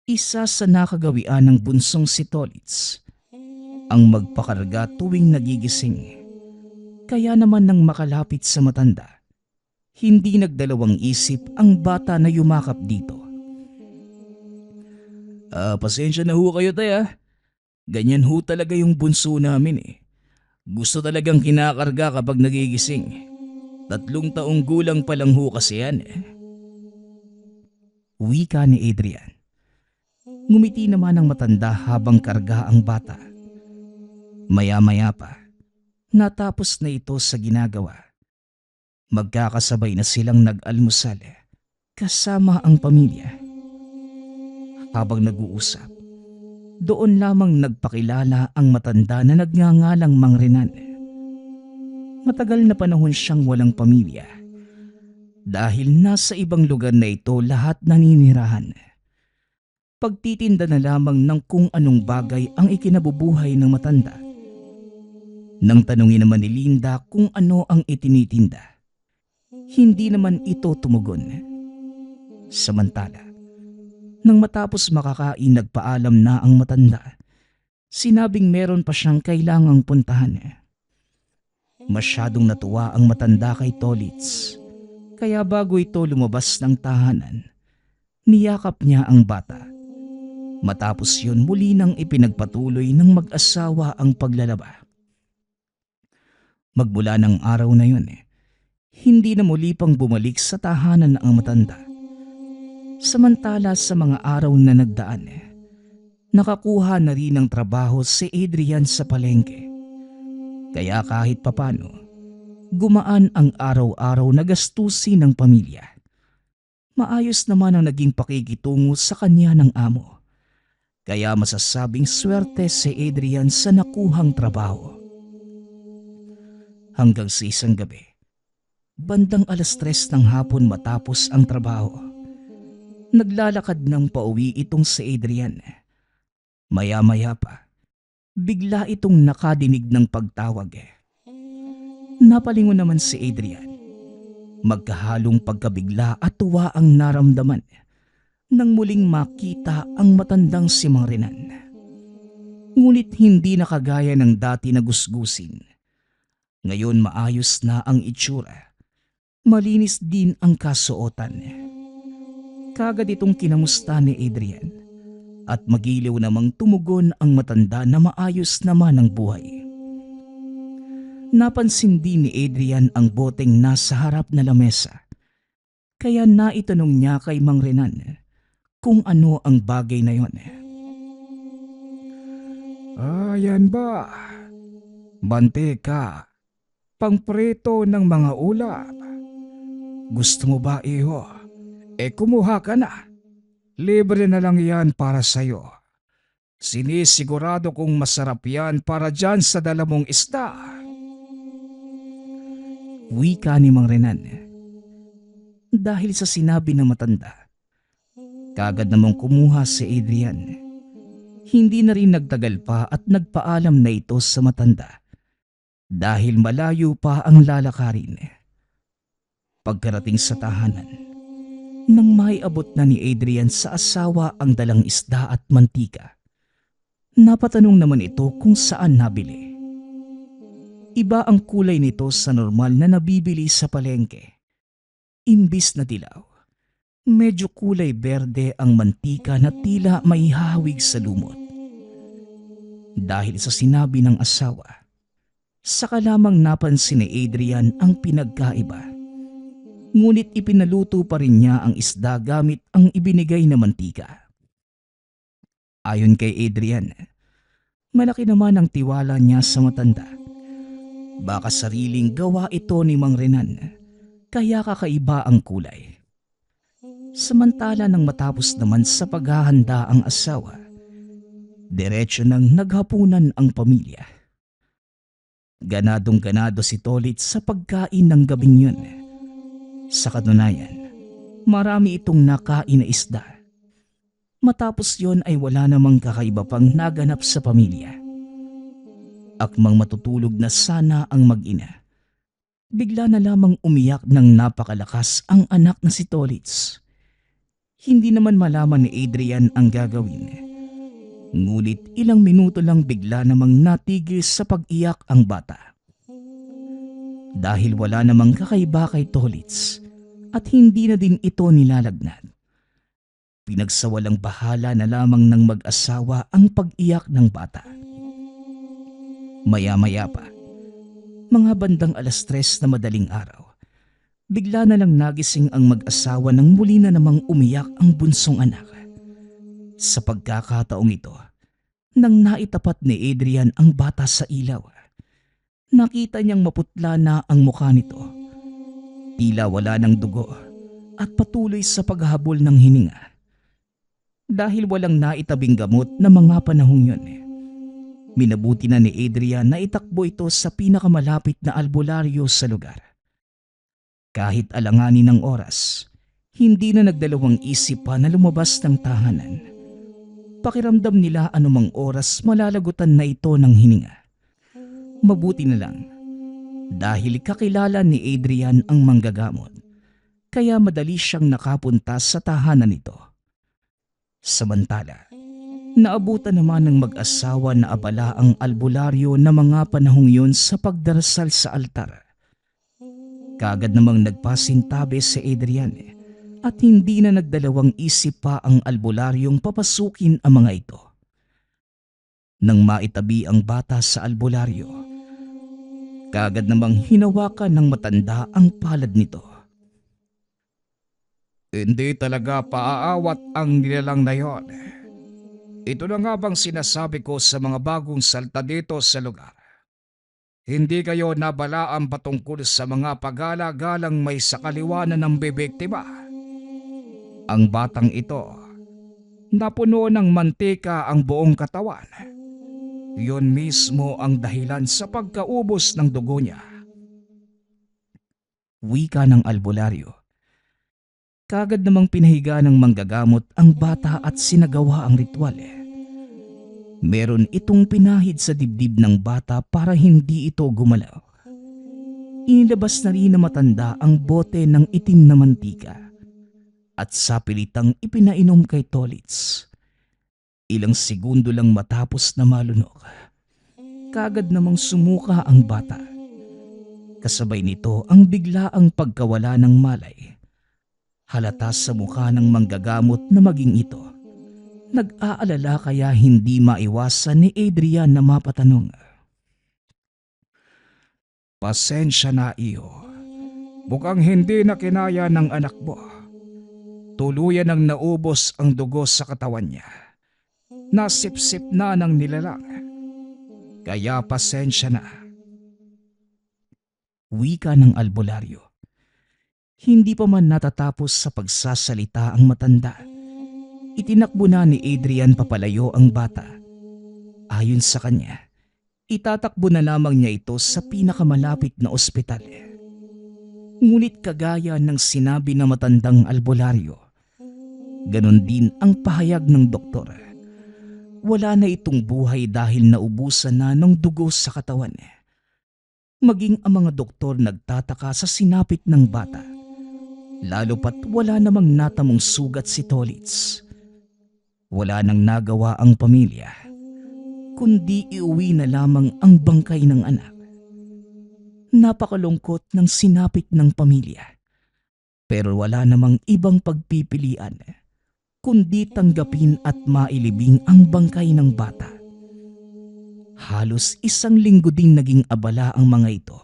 Isa sa nakagawian ng bunsong si Tolitz ang magpakarga tuwing nagigising. Kaya naman nang makalapit sa matanda, hindi nagdalawang isip ang bata na yumakap dito. Pasensya na ho kayo tay. Ganyan ho talaga yung bunso namin eh. Gusto talagang kinakarga kapag nagigising. 3 taong gulang pa lang ho kasi yan eh. Wika ni Adrian. Ngumiti naman ang matanda habang karga ang bata. Maya-maya pa, natapos na ito sa ginagawa. Magkakasabay na silang nag-almusal kasama ang pamilya. Habang nag-uusap, doon lamang nagpakilala ang matanda na nagngangalang Mang Renan. Matagal na panahon siyang walang pamilya dahil nasa ibang lugar na ito lahat naninirahan. Pagtitinda na lamang ng kung anong bagay ang ikinabubuhay ng matanda. Nang tanungin naman ni Linda kung ano ang itinitinda, hindi naman ito tumugon. Samantala, nang matapos makakain nagpaalam na ang matanda, sinabing meron pa siyang kailangang puntahan. Masyadong natuwa ang matanda kay Tolits, kaya bago ito lumabas ng tahanan, niyakap niya ang bata. Matapos yun muli nang ipinagpatuloy ng mag-asawa ang paglalaba. Magmula ng araw na yun, hindi na muli pang bumalik sa tahanan ang matanda. Samantala sa mga araw na nagdaan, nakakuha na rin ng trabaho si Adrian sa palengke. Kaya kahit papano, gumaan ang araw-araw na gastusin ng pamilya. Maayos naman ang naging pakikitungo sa kanya ng amo. Kaya masasabing swerte si Adrian sa nakuhang trabaho. Hanggang sa isang gabi, bandang 3:00 ng hapon matapos ang trabaho, naglalakad ng pauwi itong si Adrian. Maya-maya pa, bigla itong nakadinig ng pagtawag. Napalingon naman si Adrian. Magkahalong pagkabigla at tuwa ang naramdaman nang muling makita ang matandang si Mang Renan. Ngunit hindi na kagaya ng dati na gusgusin. Ngayon maayos na ang itsura. Malinis din ang kasuotan. Kagad itong kinamusta ni Adrian at magiliw namang tumugon ang matanda na maayos naman ang buhay. Napansin din ni Adrian ang boteng nasa harap na lamesa. Kaya naitanong niya kay Mang Renan kung ano ang bagay na yon. Yan ba? Mantika, pangprito ng mga ulam. Gusto mo ba, iho? Kumuha ka na. Libre na lang yan para sa'yo. Sinisigurado kong masarap yan para dyan sa dala mong isda. Wika ni Mang Renan. Dahil sa sinabi ng matanda, kagad namang kumuha si Adrian. Hindi na rin nagtagal pa at nagpaalam na ito sa matanda dahil malayo pa ang lalakarin. Pagkarating sa tahanan, nang maiabot na ni Adrian sa asawa ang dalang isda at mantika, napatanong naman ito kung saan nabili. Iba ang kulay nito sa normal na nabibili sa palengke. Imbis na dilaw, medyo kulay berde ang mantika na tila may hahawig sa lumot. Dahil sa sinabi ng asawa, saka lamang napansin ni Adrian ang pinagkaiba. Ngunit ipinaluto pa rin niya ang isda gamit ang ibinigay na mantika. Ayon kay Adrian, malaki naman ang tiwala niya sa matanda. Baka sariling gawa ito ni Mang Renan, kaya kakaiba ang kulay. Samantala nang matapos naman sa paghahanda ang asawa, diretso nang naghapunan ang pamilya. Ganadong ganado si Tolit sa pagkain ng gabing yun. Sa katunayan, marami itong nakain na isda. Matapos yon ay wala namang kakaiba pang naganap sa pamilya. Akmang matutulog na sana ang mag-ina, bigla na lamang umiyak ng napakalakas ang anak na si Tolits. Hindi naman malaman ni Adrian ang gagawin. Ngunit ilang minuto lang bigla namang natigil sa pag-iyak ang bata. Dahil wala namang kakaiba kay Tolits at hindi na din ito nilalagnat. Pinagsawalang bahala na lamang ng mag-asawa ang pag-iyak ng bata. Maya-maya pa, mga bandang 3:00 na madaling araw, bigla na lang nagising ang mag-asawa nang muli na namang umiyak ang bunsong anak. Sa pagkakataong ito, nang naitapat ni Adrian ang bata sa ilaw, nakita niyang maputla na ang mukha nito. Tila wala ng dugo at patuloy sa paghahabol ng hininga. Dahil walang naitabing gamot na mga panahong yun, minabuti na ni Adrian na itakbo ito sa pinakamalapit na albularyo sa lugar. Kahit alanganin ng oras, hindi na nagdalawang isip pa na lumabas ng tahanan. Pakiramdam nila anumang oras malalagutan na ito ng hininga. Mabuti na lang, dahil kakilala ni Adrian ang manggagamot, kaya madali siyang nakapunta sa tahanan nito. Samantala, naabutan naman ng mag-asawa na abala ang albularyo na mga panahong yun sa pagdarasal sa altar. Kaagad namang nagpasintabi si Adrian at hindi na nagdalawang isip pa ang albularyong papasukin ang mga ito. Nang maitabi ang bata sa albularyo, kaagad namang hinawakan ng matanda ang palad nito. Hindi talaga paaawat ang nilalang na yon. Ito na nga bang sinasabi ko sa mga bagong salta dito sa lugar. Hindi kayo nabalaan patungkol sa mga pagala-galang may sakaliwanan ng bibiktima. Ang batang ito, napuno ng mantika ang buong katawan. Yun mismo ang dahilan sa pagkaubos ng dugo niya. Wika ng albularyo. Kaagad namang pinahiga ng manggagamot ang bata at sinagawa ang ritual. Meron itong pinahid sa dibdib ng bata para hindi ito gumalaw. Inilabas na rin na matanda ang bote ng itim na mantika at sapilitang ipinainom kay Tolits. Ilang segundo lang matapos na malunok, kaagad namang sumuka ang bata. Kasabay nito ang biglaang pagkawala ng malay. Halata sa mukha ng manggagamot na maging ito. Nag-aalala kaya hindi maiwasan ni Adrian na mapatanong. Pasensya na iyo. Mukhang hindi na kinaya ng anak mo. Tuluyan ang naubos ang dugo sa katawan niya. Nasipsip na ng nilalang. Kaya pasensya na. Wika ng albularyo. Hindi pa man natatapos sa pagsasalita ang matanda. Itinakbo na ni Adrian papalayo ang bata. Ayon sa kanya, itatakbo na lamang niya ito sa pinakamalapit na ospital. Ngunit kagaya ng sinabi ng matandang albularyo, ganon din ang pahayag ng doktor. Wala na itong buhay dahil naubusan na ng dugo sa katawan. Maging ang mga doktor nagtataka sa sinapit ng bata. Lalo pat wala namang natamong sugat si Tolits. Wala nang nagawa ang pamilya, kundi iuwi na lamang ang bangkay ng anak. Napakalungkot ng sinapit ng pamilya. Pero wala namang ibang pagpipilian, kundi tanggapin at mailibing ang bangkay ng bata. Halos 1 linggo din naging abala ang mga ito.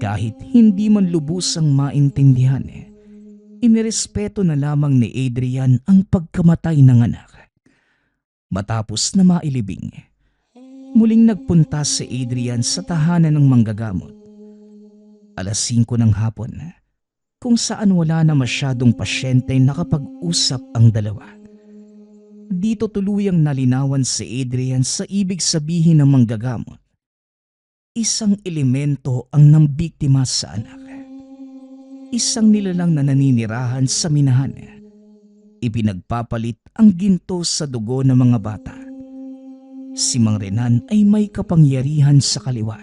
Kahit hindi man lubusang maintindihan, inirespeto na lamang ni Adrian ang pagkamatay ng anak. Matapos na mailibing, muling nagpunta si Adrian sa tahanan ng manggagamot. 5:00 ng hapon, kung saan wala na masyadong pasyente nakapag-usap ang dalawa. Dito tuluyang nalinawan si Adrian sa ibig sabihin ng manggagamot. Isang elemento ang nambiktima sa anak. Isang nilalang na naninirahan sa minahan. Ipinagpapalit ang ginto sa dugo ng mga bata. Si Mang Renan ay may kapangyarihan sa kaliwa.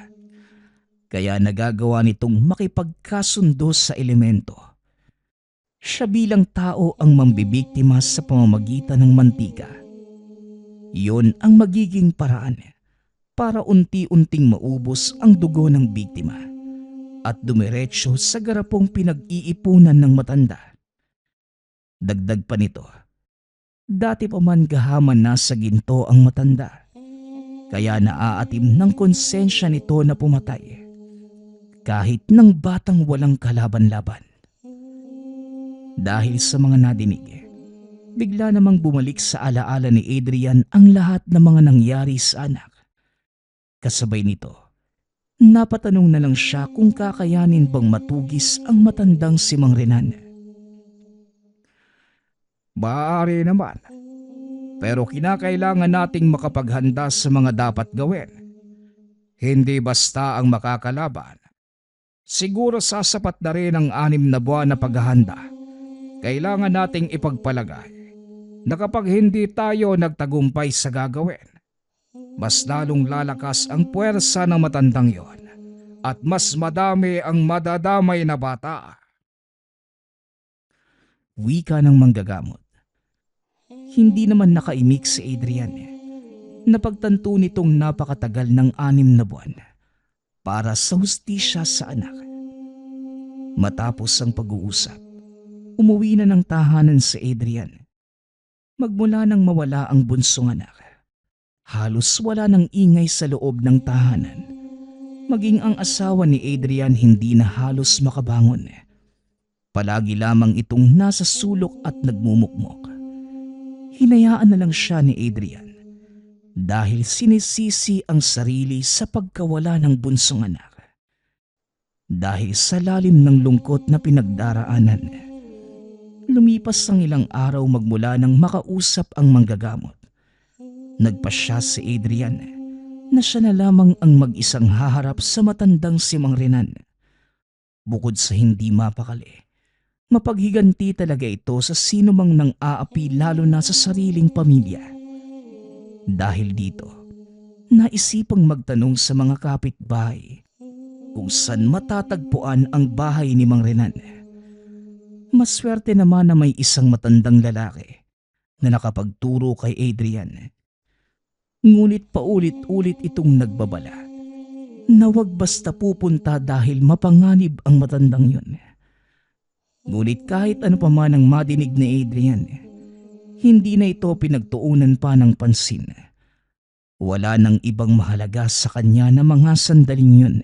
Kaya nagagawa nitong makipagkasundo sa elemento. Siya bilang tao ang mambibiktima sa pamamagitan ng mantika. Iyon ang magiging paraan para unti-unting maubos ang dugo ng biktima at dumiretso sa garapong pinag-iipunan ng matanda. Dagdag pa nito, dati pa man gahaman na sa ginto ang matanda, kaya naaatim ng konsensya nito na pumatay kahit ng batang walang kalaban-laban. Dahil sa mga nadinig, bigla namang bumalik sa alaala ni Adrian ang lahat ng mga nangyari sa anak. Kasabay nito, napatanong na lang siya kung kakayanin bang matugis ang matandang si Mang Renan. Maaari naman. Pero kinakailangan nating makapaghanda sa mga dapat gawin. Hindi basta ang makakalaban. Siguro sasapat na rin ang 6 na buwan na paghahanda. Kailangan nating ipagpalagay na kapag hindi tayo nagtagumpay sa gagawin, mas lalong lalakas ang puwersa ng matandang yon at mas madami ang madadamay na bata. Wika ng manggagamot. Hindi naman nakaimik si Adrian. Napagtanto nitong napakatagal ng 6 na buwan para sa hustisya sa anak. Matapos ang pag-uusap, umuwi na ng tahanan si Adrian. Magmula nang mawala ang bunsong anak, halos wala nang ingay sa loob ng tahanan. Maging ang asawa ni Adrian hindi na halos makabangon. Palagi lamang itong nasa sulok at nagmumukmok. Hinayaan na lang siya ni Adrian dahil sinisisi ang sarili sa pagkawala ng bunsong anak. Dahil sa lalim ng lungkot na pinagdaraanan, lumipas ang ilang araw magmula nang makausap ang manggagamot. Nagpasya si Adrian na siya na lamang ang mag-isang haharap sa matandang si Mang Renan. Bukod sa hindi mapakali, mapaghiganti talaga ito sa sino mang nang aapi lalo na sa sariling pamilya. Dahil dito, naisipang magtanong sa mga kapitbahay kung saan matatagpuan ang bahay ni Mang Renan. Maswerte naman na may isang matandang lalaki na nakapagturo kay Adrian. Ngunit paulit-ulit itong nagbabala na wag basta pupunta dahil mapanganib ang matandang yun. Ngunit kahit ano pa man ang madinig ni Adrian, hindi na ito pinagtuunan pa ng pansin. Wala nang ibang mahalaga sa kanya na mga sandaling yun,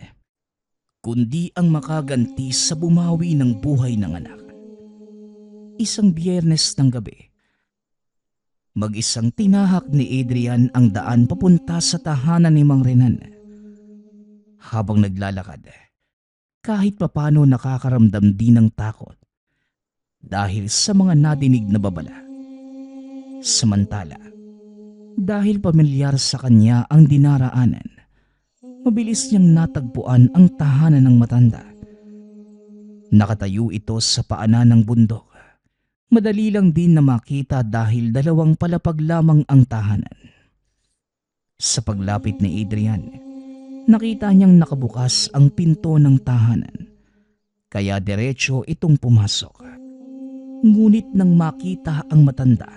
kundi ang makaganti sa bumawi ng buhay ng anak. Isang Biyernes ng gabi, mag-isang tinahak ni Adrian ang daan papunta sa tahanan ni Mang Renan. Habang naglalakad, kahit papano nakakaramdam din ng takot dahil sa mga nadinig na babala. Samantala, dahil pamilyar sa kanya ang dinaraanan, mabilis niyang natagpuan ang tahanan ng matanda. Nakatayo ito sa paanan ng bundok. Madali lang din na makita dahil 2 palapag lamang ang tahanan. Sa paglapit ni Adrian, nakita niyang nakabukas ang pinto ng tahanan, kaya diretso itong pumasok. Ngunit nang makita ang matanda,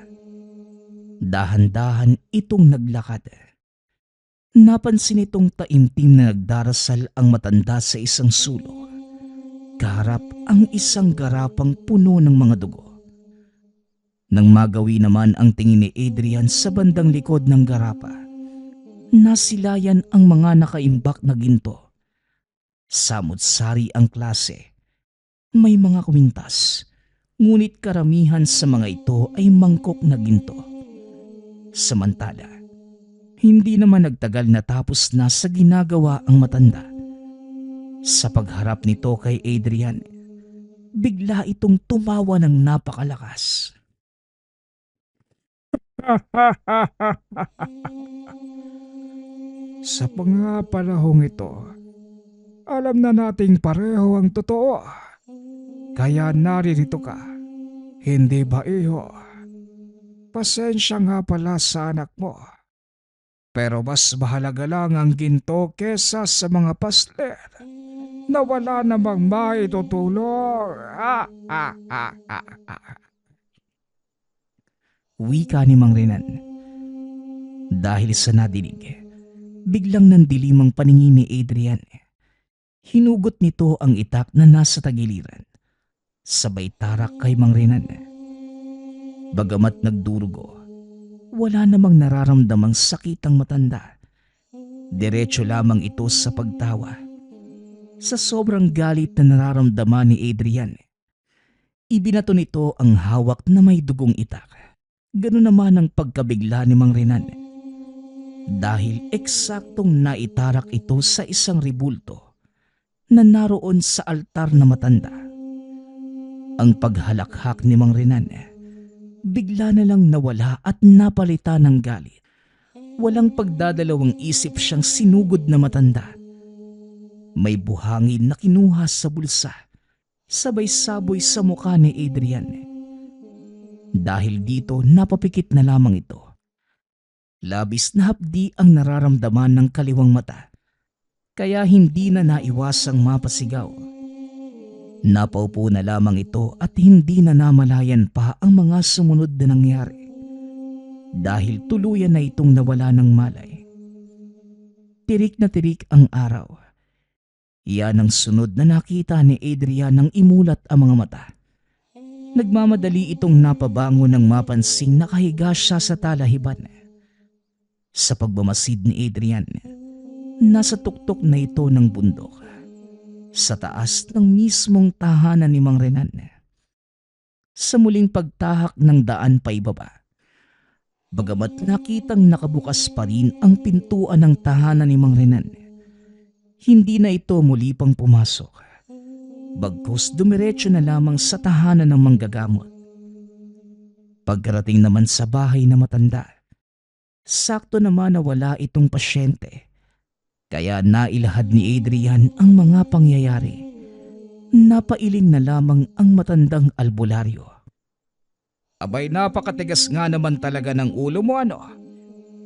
dahan-dahan itong naglakad. Napansin itong taimtim na nagdarasal ang matanda sa isang sulok. Kaharap ang isang garapang puno ng mga dugo. Nang magawi naman ang tingin ni Adrian sa bandang likod ng garapa, nasilayan ang mga nakaimbak na ginto. Samut-sari ang klase. May mga kwintas, ngunit karamihan sa mga ito ay mangkok na ginto. Samantala, hindi naman nagtagal na tapos na sa ginagawa ang matanda. Sa pagharap nito kay Adrian, bigla itong tumawa ng napakalakas. Sa mga panahong ito, alam na nating pareho ang totoo. Kaya naririto ka, hindi ba iyo? Pasensya nga pala sa anak mo. Pero mas mahalaga lang ang ginto kesa sa mga pasler na wala namang maitutulong. Wika ni Mang Renan. Dahil sa nadinig, biglang nandilim ang paningin ni Adrian. Hinugot nito ang itak na nasa tagiliran. Sabay tarak kay Mang Renan. Bagamat nagdurugo, wala namang nararamdamang sakit ang matanda. Diretso lamang ito sa pagtawa. Sa sobrang galit na nararamdaman ni Adrian, ibinato nito ang hawak na may dugong itak. Ganun naman ang pagkabigla ni Mang Renan. Dahil eksaktong naitarak ito sa isang ribulto na naroon sa altar na matanda. Ang paghalakhak ni Mang Renan, bigla na lang nawala at napalitan ng galit. Walang pagdadalawang isip siyang sinugod na matanda. May buhangin na kinuha sa bulsa, sabay saboy sa mukha ni Adrian. Dahil dito napapikit na lamang ito. Labis na hapdi ang nararamdaman ng kaliwang mata, kaya hindi na naiwasang mapasigaw. Napaupo na lamang ito at hindi na namalayan pa ang mga sumunod na nangyari. Dahil tuluyan na itong nawala ng malay. Tirik na tirik ang araw. Yan ang sunod na nakita ni Adrian nang imulat ang mga mata. Nagmamadali itong napabango nang mapansing nakahiga siya sa talahiban. Sa pagmamasid ni Adrian, nasa tuktok na ito ng bundok, sa taas ng mismong tahanan ni Mang Renan. Sa muling pagtahak ng daan pa ibaba, bagamat nakitang nakabukas pa rin ang pintuan ng tahanan ni Mang Renan, hindi na ito muli pang pumasok. Bagkus dumiretso na lamang sa tahanan ng manggagamot. Pagkarating naman sa bahay na matanda, sakto naman na wala itong pasyente. Kaya nailahad ni Adrian ang mga pangyayari. Napailing na lamang ang matandang albularyo. Abay, napakatigas nga naman talaga ng ulo mo, ano?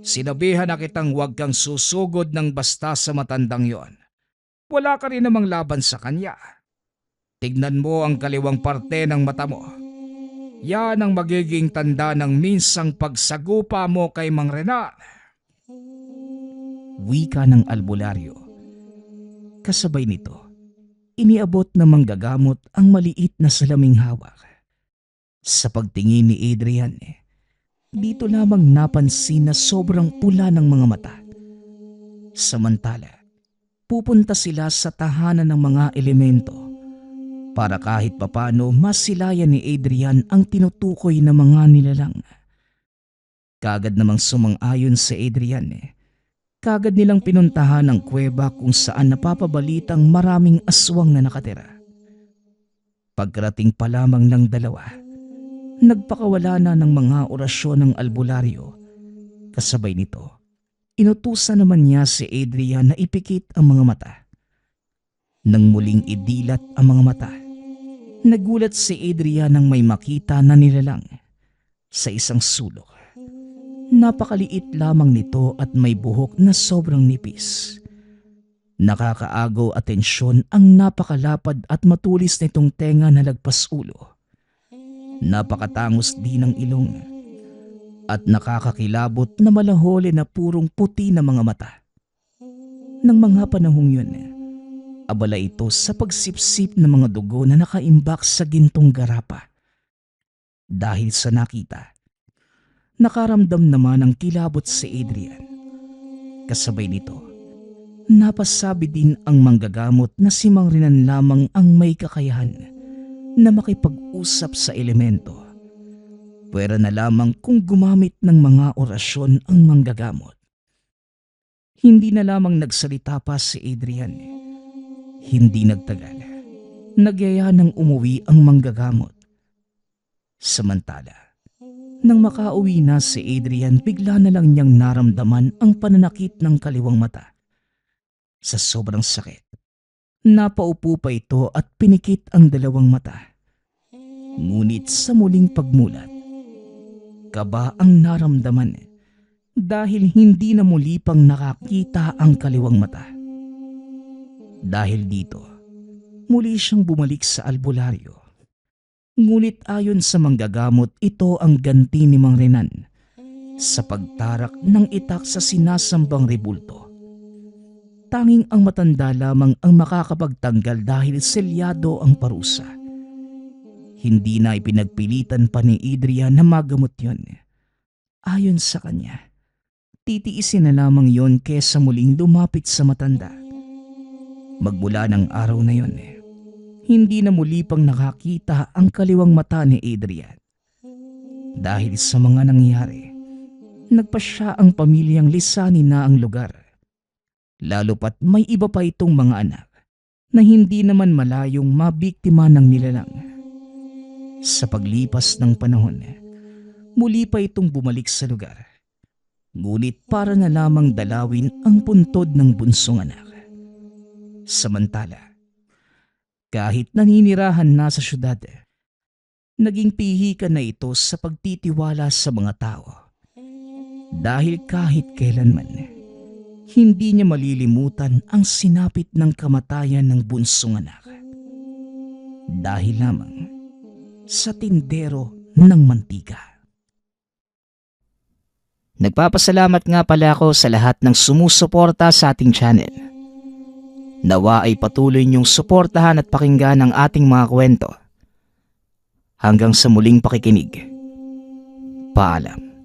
Sinabihan na kitang huwag kang susugod ng basta sa matandang yon. Wala ka rin namang laban sa kanya. Tignan mo ang kaliwang parte ng mata mo. Yan ang magiging tanda ng minsang pagsagupa mo kay Mang Renan. Wika ng albularyo. Kasabay nito, iniabot na manggagamot ang maliit na salaming hawak. Sa pagtingin ni Adrian, dito lamang napansin na sobrang pula ng mga mata. Samantala, pupunta sila sa tahanan ng mga elemento para kahit papano masilayan ni Adrian ang tinutukoy na mga nilalang. Kagad namang sumang-ayon si Adrian. Kagad nilang pinuntahan ang kuweba kung saan napapabalitang maraming aswang na nakatira. Pagkarating pa lamang ng dalawa, nagpakawala na ng mga orasyon ng albularyo. Kasabay nito, inutusan naman niya si Adrian na ipikit ang mga mata. Nang muling idilat ang mga mata, nagulat si Adrian nang may makita na nilalang sa isang sulok. Napakaliit lamang nito at may buhok na sobrang nipis. Nakakaagaw atensyon ang napakalapad at matulis nitong tenga na lagpas ulo. Napakatangos din ng ilong at nakakakilabot na malaholi na purong puti na mga mata. Nang mga panahong yun, abala ito sa pagsipsip ng mga dugo na nakaimbak sa gintong garapa. Dahil sa nakita, nakaramdam naman ng kilabot si Adrian. Kasabay nito, napasabi din ang manggagamot na si Mang Renan lamang ang may kakayahan na makipag-usap sa elemento. Pwera na lamang kung gumamit ng mga orasyon ang manggagamot. Hindi na lamang nagsalita pa si Adrian. Hindi nagtagal, nagyaya nang umuwi ang manggagamot. Samantala, nang makauwi na si Adrian, bigla na lang niyang naramdaman ang pananakit ng kaliwang mata. Sa sobrang sakit, napaupo pa ito at pinikit ang dalawang mata. Ngunit sa muling pagmulat, kaba ang naramdaman dahil hindi na muli pang nakakita ang kaliwang mata. Dahil dito, muli siyang bumalik sa albularyo. Ngunit ayon sa manggagamot, ito ang ganti ni Mang Renan sa pagtarak ng itak sa sinasambang rebulto. tanging ang matanda lamang ang makakapagtanggal dahil selyado ang parusa. Hindi na ipinagpilitan pa ni Adrian na magamot yon. Ayon sa kanya, titiisin na lamang yon kesa muling lumapit sa matanda. Magmula ng araw na yon, hindi na muli pang nakakita ang kaliwang mata ni Adrian. Dahil sa mga nangyari, nagpasya ang pamilyang lisanin na ang lugar. Lalo pat may iba pa itong mga anak na hindi naman malayong mabiktima ng nilalang. Sa paglipas ng panahon, muli pa itong bumalik sa lugar. Ngunit para na lamang dalawin ang puntod ng bunsong anak. Samantala, kahit naninirahan na sa syudad, naging pihikan na ito sa pagtitiwala sa mga tao. Dahil kahit kailanman, hindi niya malilimutan ang sinapit ng kamatayan ng bunsong anak. Dahil lamang sa tindero ng mantika. Nagpapasalamat nga pala ako sa lahat ng sumusuporta sa ating channel. Nawa ay patuloy niyong suportahan at pakinggan ang ating mga kwento. Hanggang sa muling pakikinig. Paalam.